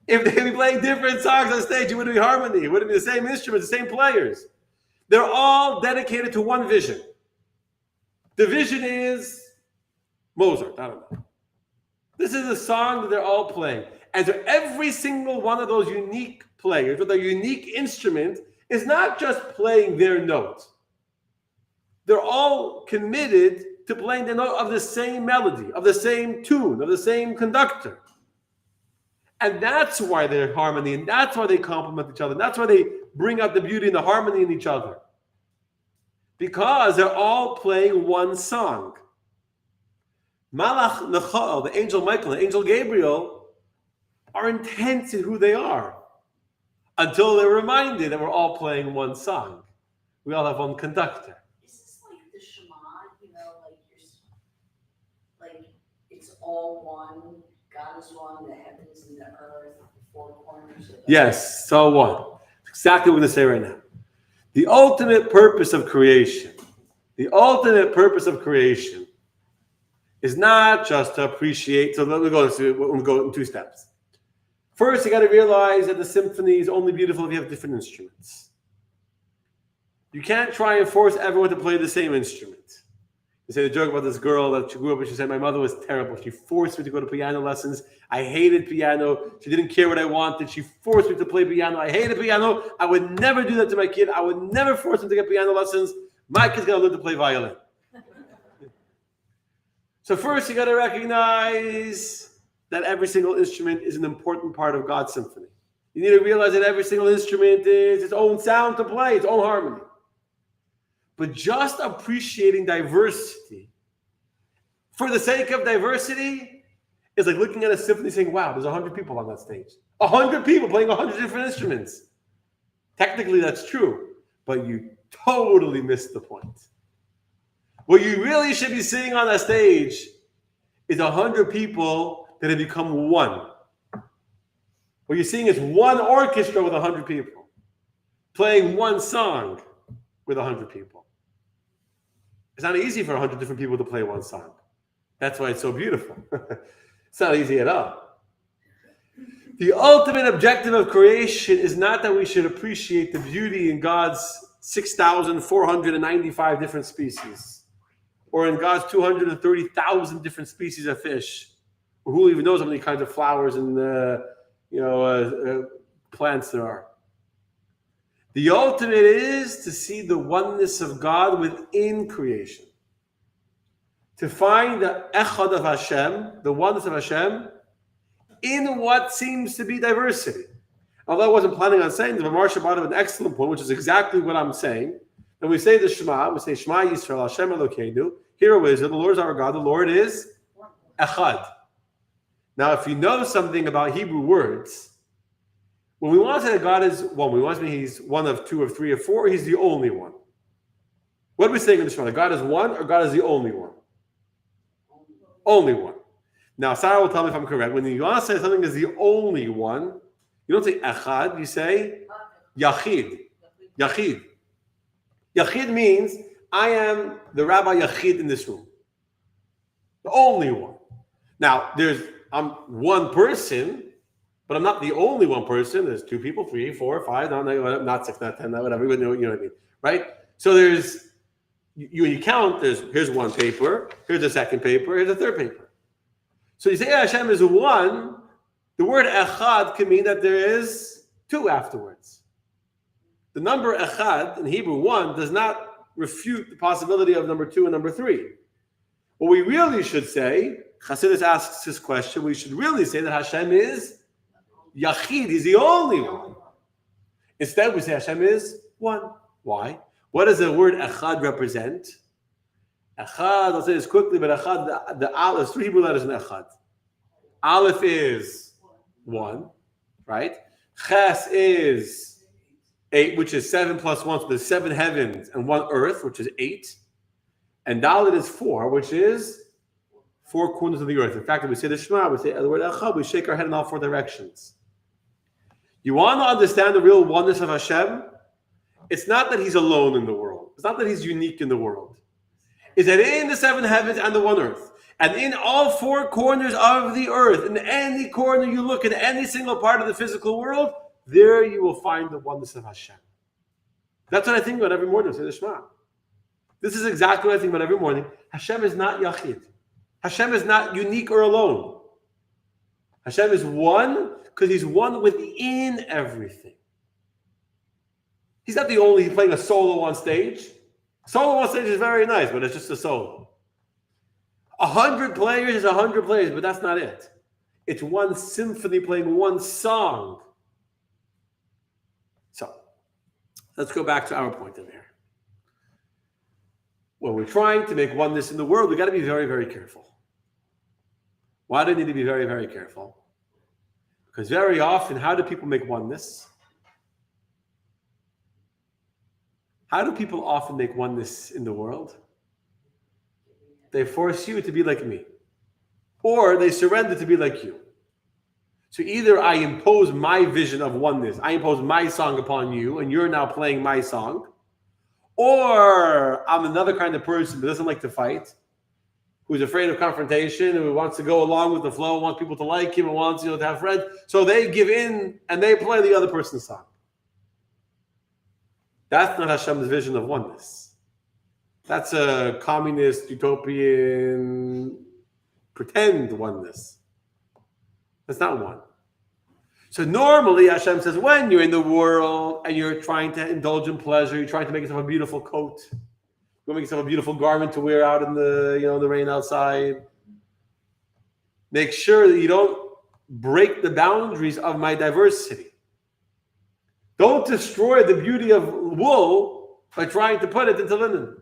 Speaker 1: If they'd be playing different songs on stage, it wouldn't be harmony. It wouldn't be the same instruments, the same players. They're all dedicated to one vision. The vision is Mozart. I don't know. This is a song that they're all playing. And so every single one of those unique players with a unique instrument is not just playing their note. They're all committed to playing the note of the same melody, of the same tune, of the same conductor. And that's why they're harmony, and that's why they complement each other. And that's why they bring out the beauty and the harmony in each other. Because they're all playing one song. Malach Nechal, the angel Michael, the angel Gabriel, are intense in who they are. Until they're reminded that we're all playing one song. We all have one conductor.
Speaker 2: Is this like the Shema, like it's all one, God is one, the heavens and the earth, the four corners of the
Speaker 1: Yes, so one. Exactly what we're going to say right now. The ultimate purpose of creation, is not just to appreciate. So let me go in two steps. First, you got to realize that the symphony is only beautiful if you have different instruments. You can't try and force everyone to play the same instrument. You say the joke about this girl that she grew up with. She said, my mother was terrible. She forced me to go to piano lessons. I hated piano. She didn't care what I wanted. She forced me to play piano. I hated piano. I would never do that to my kid. I would never force him to get piano lessons. My kid's going to learn to play violin. So first, you got to recognize that every single instrument is an important part of God's symphony. You need to realize that every single instrument is its own sound to play, its own harmony. But just appreciating diversity for the sake of diversity is like looking at a symphony saying, wow, there's 100 people on that stage. 100 people playing 100 different instruments. Technically, that's true, but you totally missed the point. What you really should be seeing on that stage is 100 people that have become one. What you're seeing is one orchestra with 100 people playing one song with 100 people. It's not easy for 100 different people to play one song. That's why it's so beautiful. It's not easy at all. The ultimate objective of creation is not that we should appreciate the beauty in God's 6,495 different species, or in God's 230,000 different species of fish, or who even knows how many kinds of flowers and plants there are. The ultimate is to see the oneness of God within creation. To find the echad of Hashem, the oneness of Hashem, in what seems to be diversity. Although I wasn't planning on saying this, but Marsha brought up an excellent point, which is exactly what I'm saying. When we say the Shema, we say Shema Yisrael, Hashem Elokeinu. Hear, Israel, the Lord is our God, the Lord is echad. Now, if you know something about Hebrew words, when we want to say that God is one, we want to say He's one of two, of three, of four, He's the only one. What are we saying in the Shema? That God is one or God is the only one? Only one. Now, Sarah will tell me if I'm correct. When you want to say something is the only one, you don't say echad, you say yachid. Yachid. Yachid means I am the Rabbi Yachid in this room. The only one. Now, I'm one person, but I'm not the only one person. There's two people, 3, 4, 5, not 6, not 10, not whatever. You know what I mean, right? So there's, you count, here's one paper, here's a second paper, here's a third paper. So you say Hashem is one, the word echad can mean that there is two afterwards. The number echad, in Hebrew, one, does not refute the possibility of number 2 and number 3. What we really should say, Chassidus asks this question, we should really say that Hashem is Yachid, He's the only one. Instead, we say Hashem is one. Why? What does the word echad represent? Echad, I'll say this quickly, but echad, the aleph, there's 3 Hebrew letters in echad. Aleph is 1, right? Ches is 8, which is 7 plus 1, so there's 7 heavens and 1 earth, which is 8. And Dalet is 4, which is 4 corners of the earth. In fact, if we say the Shema, we say the word Echad, we shake our head in all 4 directions. You want to understand the real oneness of Hashem? It's not that He's alone in the world. It's not that He's unique in the world. It's that in the 7 heavens and the 1 earth, and in all 4 corners of the earth, in any corner you look, in any single part of the physical world, there you will find the oneness of Hashem. That's what I think about every morning. Say the Shema. This is exactly what I think about every morning. Hashem is not Yachid. Hashem is not unique or alone. Hashem is one because He's one within everything. He's not the only playing a solo on stage. Solo on stage is very nice, but it's just a solo. 100 players is 100 players, but that's not it. It's one symphony playing one song. So, let's go back to our point in there. When we're trying to make oneness in the world, we've got to be very, very careful. Why do we need to be very, very careful? Because very often, how do people make oneness? How do people often make oneness in the world? They force you to be like me. Or they surrender to be like you. So either I impose my vision of oneness, I impose my song upon you, and you're now playing my song, or I'm another kind of person who doesn't like to fight, who's afraid of confrontation, who wants to go along with the flow, wants people to like him, and wants to have friends. So they give in and they play the other person's song. That's not Hashem's vision of oneness. That's a communist, utopian, pretend oneness. That's not one. So normally Hashem says, when you're in the world and you're trying to indulge in pleasure, you're trying to make yourself a beautiful coat, you want to make yourself a beautiful garment to wear out in the rain outside. Make sure that you don't break the boundaries of my diversity. Don't destroy the beauty of wool by trying to put it into linen.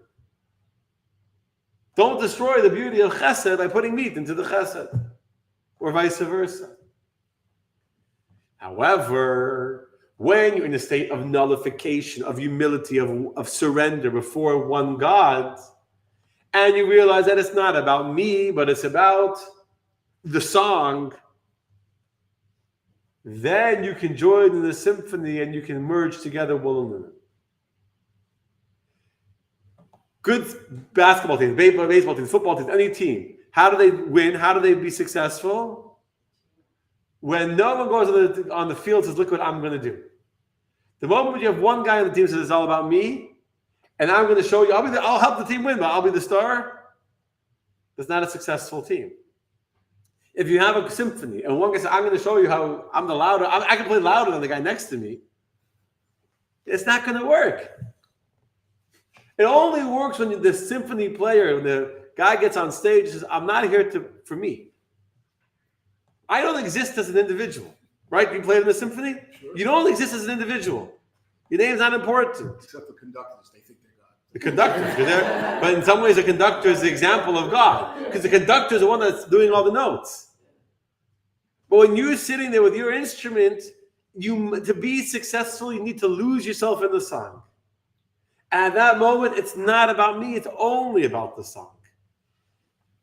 Speaker 1: Don't destroy the beauty of chesed by putting meat into the chesed, or vice versa. However, when you're in a state of nullification, of humility, of surrender before one God, and you realize that it's not about me, but it's about the song, then you can join in the symphony and you can merge together wool and linen. Good basketball teams, baseball teams, football teams, any team. How do they win? How do they be successful? When no one goes on the field and says, look what I'm going to do. The moment you have one guy on the team that says, it's all about me, and I'm going to show you, I'll help the team win, but I'll be the star, that's not a successful team. If you have a symphony, and one guy says, I'm going to show you how I'm the louder, I can play louder than the guy next to me, it's not going to work. It only works when the symphony player, when the guy gets on stage and says, I'm not here for me. I don't exist as an individual, right? You played in the symphony?
Speaker 5: Sure.
Speaker 1: You don't exist as an individual. Your name's not important.
Speaker 5: Except for conductors, they think they're God.
Speaker 1: The conductor, but in some ways the conductor is the example of God, because the conductor is the one that's doing all the notes. But when you're sitting there with your instrument, to be successful, you need to lose yourself in the song. And at that moment, it's not about me, it's only about the song.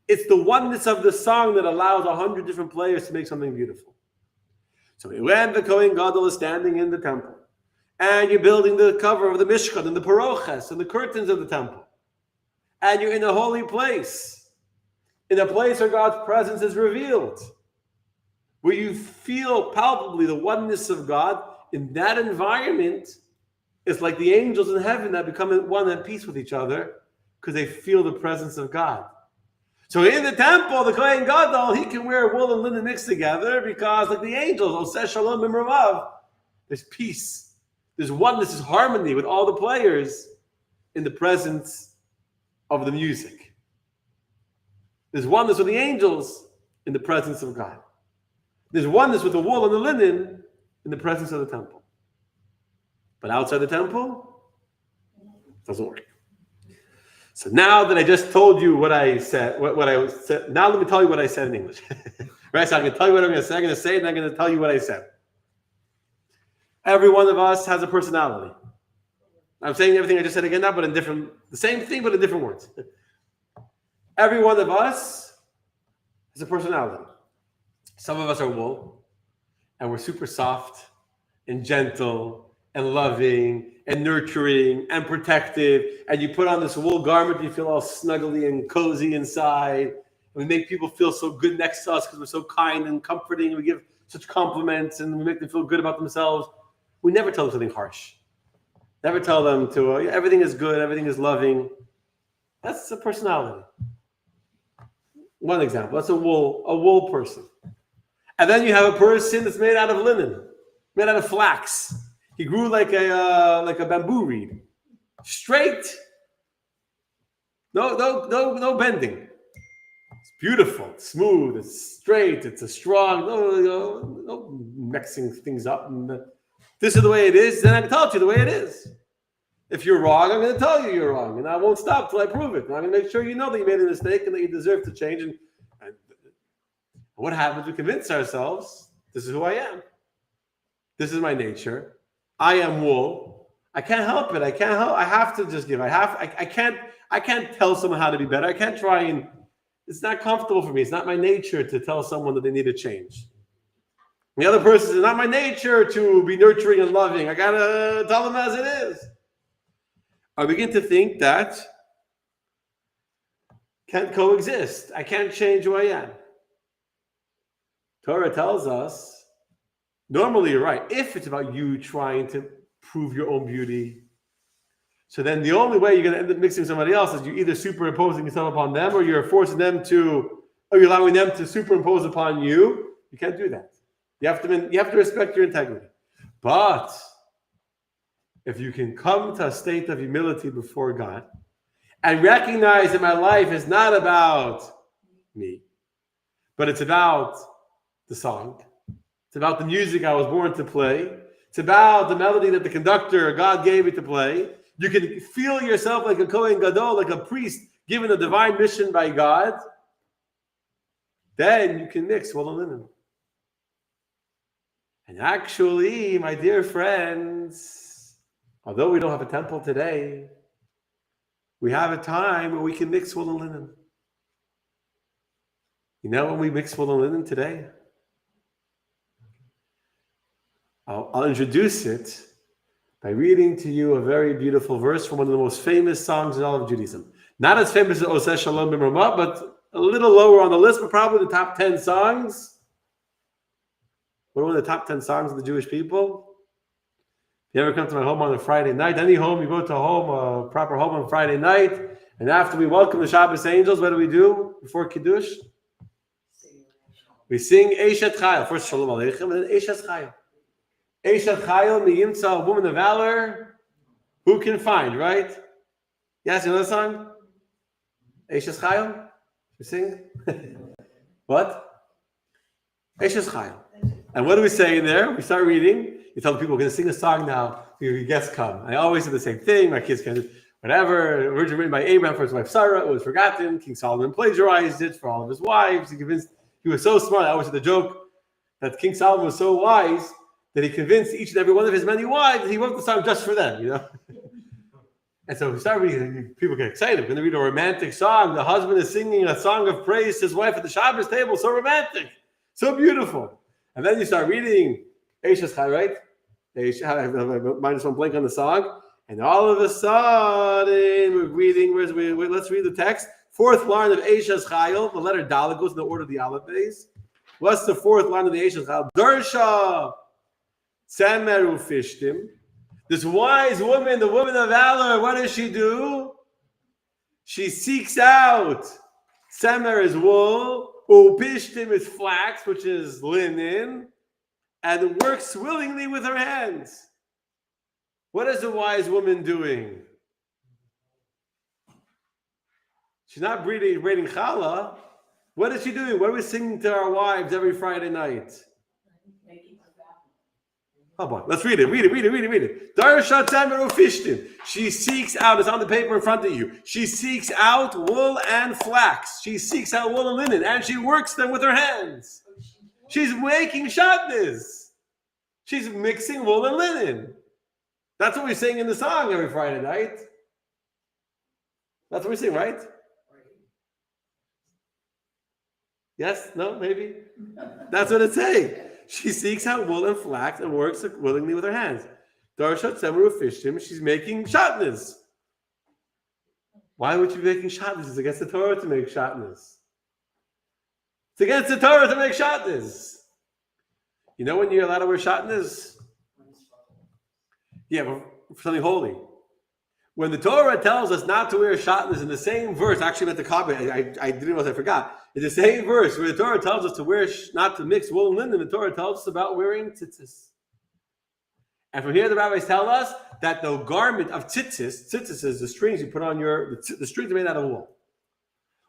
Speaker 1: It's the oneness of the song that allows 100 different players to make something beautiful. So when the Kohen Gadol is standing in the temple, and you're building the cover of the Mishkan and the paroches and the curtains of the temple, and you're in a holy place, in a place where God's presence is revealed, where you feel palpably the oneness of God, in that environment, it's like the angels in heaven that become one at peace with each other because they feel the presence of God. So in the temple, the Kohen Gadol, he can wear wool and linen mixed together because, like the angels, Oseh Shalom Imravav, there's peace, there's oneness, there's harmony with all the players in the presence of the music. There's oneness with the angels in the presence of God. There's oneness with the wool and the linen in the presence of the temple. But outside the temple, it doesn't work. So now that I just told you what I said, what I said, now let me tell you what I said in English. Right? So I'm going to tell you what I'm going to say. I'm going to say it, and I'm going to tell you what I said. Every one of us has a personality. I'm saying everything I just said again now, but in different, the same thing, but in different words. Every one of us has a personality. Some of us are wool, and we're super soft and gentle and loving and nurturing and protective. And you put on this wool garment, you feel all snuggly and cozy inside. And we make people feel so good next to us because we're so kind and comforting. We give such compliments and we make them feel good about themselves. We never tell them something harsh. Never tell them to, everything is good, everything is loving. That's a personality. One example, that's a wool person. And then you have a person that's made out of linen, made out of flax. He grew like a bamboo reed. Straight. No bending. It's beautiful, it's smooth, it's straight, it's a strong, no mixing things up. This is the way it is, then I can tell it to you the way it is. If you're wrong, I'm going to tell you you're wrong, and I won't stop till I prove it. And I'm going to make sure you know that you made a mistake and that you deserve to change. And what happens? We convince ourselves, this is who I am. This is my nature. I am wool. I can't help it. I have to just give. I can't tell someone how to be better. I can't try and, it's not comfortable for me. It's not my nature to tell someone that they need to change. The other person, it's not my nature to be nurturing and loving. I got to tell them as it is. I begin to think that can't coexist. I can't change who I am. Torah tells us, normally you're right. If it's about you trying to prove your own beauty, so then the only way you're going to end up mixing somebody else is you're either superimposing yourself upon them or you're forcing them to, or you're allowing them to superimpose upon you. You can't do that. You have to respect your integrity. But if you can come to a state of humility before God and recognize that my life is not about me, but it's about the song. It's about the music I was born to play. It's about the melody that the conductor, God gave me to play. You can feel yourself like a Kohen Gadol, like a priest given a divine mission by God. Then you can mix wool and linen. And actually, my dear friends, although we don't have a temple today, we have a time where we can mix wool and linen. You know when we mix wool and linen today? I'll introduce it by reading to you a very beautiful verse from one of the most famous songs in all of Judaism. Not as famous as Oseh Shalom B'Ramah, but a little lower on the list, but probably the top 10 songs. What are one of the top 10 songs of the Jewish people? If you ever come to my home on a Friday night, any home, you go to a home, a proper home on Friday night, and after we welcome the Shabbos angels, what do before Kiddush? We sing Eshet Chayil. First Shalom Aleichem, and then Eshet Chayil. Eshet Chayil, Miyimtza, a woman of valor, who can find, right? Yes, you know the song? Eshet Chayil? We sing? What? Eshet Chayil. And what do we say in there? We start reading. You tell the people, we're going to sing a song now. Your guests come. I always do the same thing. My kids can, whatever. Originally written by Abraham for his wife Sarah. It was forgotten. King Solomon plagiarized it for all of his wives. He was so smart. I always said the joke that King Solomon was so wise that he convinced each and every one of his many wives that he wrote the song just for them, you know? And so we start reading, people get excited. We're going to read a romantic song. The husband is singing a song of praise to his wife at the Shabbos table. So romantic. So beautiful. And then you start reading Eshes Chai, right? Minus one blank on the song. And all of a sudden, we're reading, let's read the text. Fourth line of Eshes Chayil. The letter Dalet goes in the order of the alphabets. What's the fourth line of the Eshes Chayil? Darsha Tzemeru Fishtim. This wise woman, the woman of valor, what does she do? She seeks out. Tzemer is wool. Upishtim is flax, which is linen, and works willingly with her hands. What is the wise woman doing? She's not braiding challah. What is she doing? What are we singing to our wives every Friday night? Come on, let's read it. Darsha Temeru Fishtin. She seeks out, it's on the paper in front of you. She seeks out wool and flax. She seeks out wool and linen, and she works them with her hands. She's making shatnez. She's mixing wool and linen. That's what we sing in the song every Friday night. That's what we sing, right? Yes? No? Maybe? That's what it's saying. She seeks out wool and flax and works willingly with her hands. Darshat Semru Fishtim, she's making shatnez. Why would you be making shatnez? It's against the Torah to make shatnez. It's against the Torah to make shatnez. You know when you're allowed to wear shatnez? Yeah, but for something holy. When the Torah tells us not to wear shatnez in the same verse, actually meant to copy it, I didn't realize I forgot. In the same verse where the Torah tells us to wear, not to mix wool and linen, the Torah tells us about wearing tzitzis. And from here the rabbis tell us that the garment of tzitzis is the strings you put on the strings are made out of wool.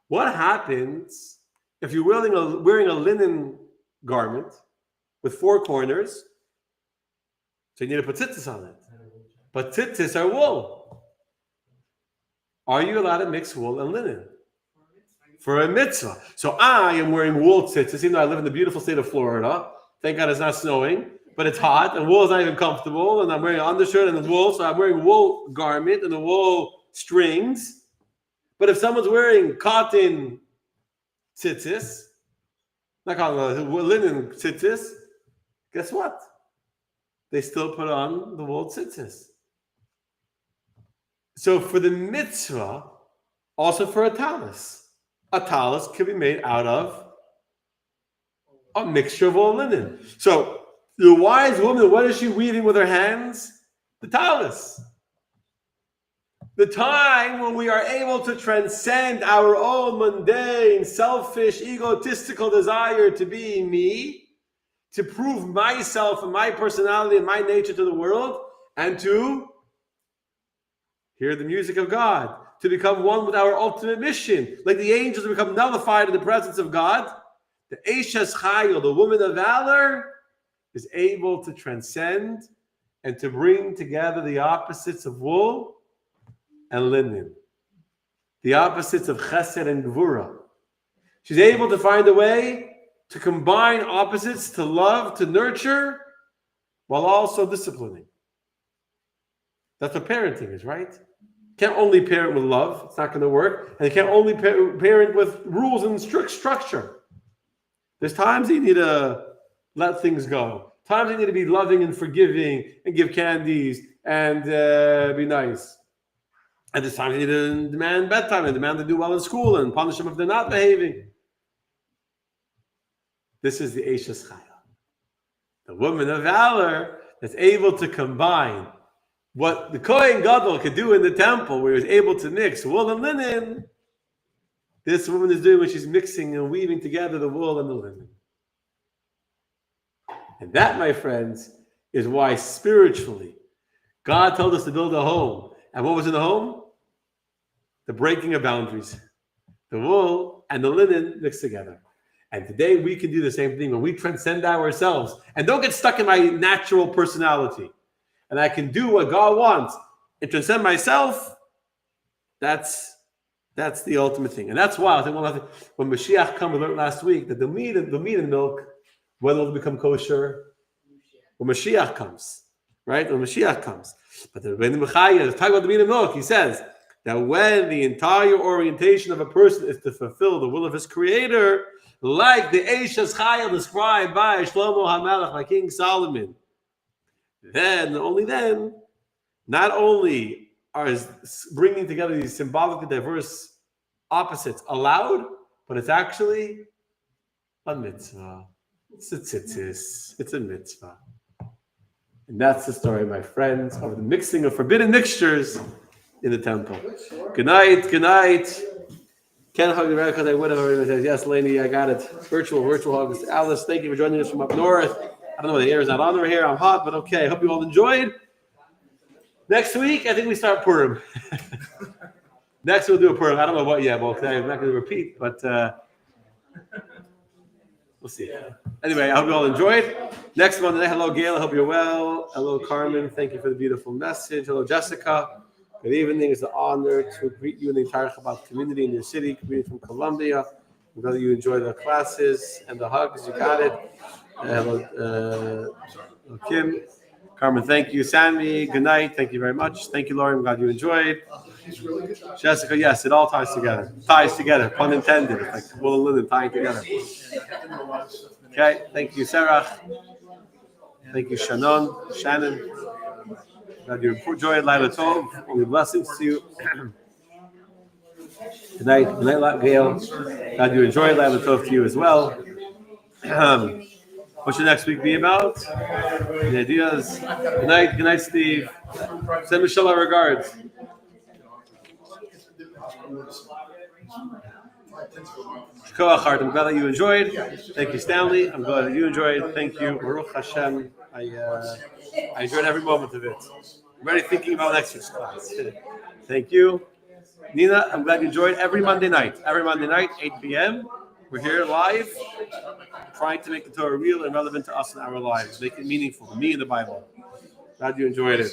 Speaker 1: What happens if you're wearing a linen garment with four corners? So you need to put tzitzis on it. But tzitzis are wool. Are you allowed to mix wool and linen? For a mitzvah. So I am wearing wool tzitzis, even though I live in the beautiful state of Florida. Thank God it's not snowing, but it's hot, and wool is not even comfortable, and I'm wearing an undershirt and the wool, so I'm wearing a wool garment and the wool strings. But if someone's wearing cotton tzitzis, not cotton, linen tzitzis, guess what? They still put on the wool tzitzis. So for the mitzvah, also for a talis can be made out of a mixture of wool and linen. So the wise woman, what is she weaving with her hands? The talis. The time when we are able to transcend our own mundane, selfish, egotistical desire to be me, to prove myself and my personality and my nature to the world, and to hear the music of God, to become one with our ultimate mission. Like the angels become nullified in the presence of God, the Eishes Chayil, the woman of valor, is able to transcend and to bring together the opposites of wool and linen, the opposites of chesed and gvura. She's able to find a way to combine opposites, to love, to nurture, while also disciplining. That's what parenting is, right? Can't only parent with love, it's not going to work. And you can't only parent with rules and strict structure. There's times you need to let things go. Times you need to be loving and forgiving and give candies and be nice. And there's times you need to demand bedtime and demand to do well in school and punish them if they're not behaving. This is the Eishes Chaya, the woman of valor that's able to combine what the Kohen Gadol could do in the temple, where he was able to mix wool and linen. This woman is doing when she's mixing and weaving together the wool and the linen. And that, my friends, is why spiritually God told us to build a home. And what was in the home? The breaking of boundaries. The wool and the linen mixed together. And today we can do the same thing when we transcend ourselves and don't get stuck in my natural personality. And I can do what God wants and transcend myself. That's the ultimate thing. And that's why I think when Mashiach comes, we learned last week that the meat and milk, whether it'll become kosher, when Mashiach comes, right? When Mashiach comes. But when the Mechayah is talking about the meat and milk, he says that when the entire orientation of a person is to fulfill the will of his Creator, like the Eishes Chayil described by Shlomo HaMelech, by King Solomon, then, not only are bringing together these symbolically diverse opposites allowed, but it's actually a mitzvah. It's a tzitzis. It's a mitzvah. And that's the story, my friends, of the mixing of forbidden mixtures in the temple. Good night. Can't hug the red because I would have already said, yes, Lainey, I got it. Virtual hugs. Alice, thank you for joining us from up north. I don't know, the air is not on over here. I'm hot, but okay. I hope you all enjoyed. Next week, I think we start Purim. Next, we'll do a Purim. I don't know what yet, well, I'm not going to repeat, but We'll see. Anyway, I hope you all enjoyed. Next Monday, hello Gail, I hope you're well. Hello Carmen, thank you for the beautiful message. Hello Jessica, good evening. It's an honor to greet you in the entire Chabad community in your city, community from Colombia. I'm glad you enjoy the classes and the hugs. You got it. Hello Kim, Carmen, thank you. Sammy, good night. Thank you very much. Thank you, Lauren. I'm glad you enjoyed. Jessica, yes, it all ties together. Ties together, pun intended. It's like wool and linen tying together. Okay, thank you, Sarah. Thank you, Shannon. Glad you enjoyed Laila Tov. Only blessings to you. Good night, Gail. Glad you enjoyed Laila Tov to you as well. What should next week be about? The ideas. Good night, Steve. Send Michelle our regards. I'm glad that you enjoyed. Thank you, Stanley. I'm glad that you enjoyed. Thank you, Baruch Hashem. I enjoyed every moment of it. I'm already thinking about next week's class. Thank you, Nina. I'm glad you enjoyed every Monday night. Every Monday night, 8 p.m. We're here live, trying to make the Torah real and relevant to us in our lives, make it meaningful, me and the Bible. Glad you enjoyed it.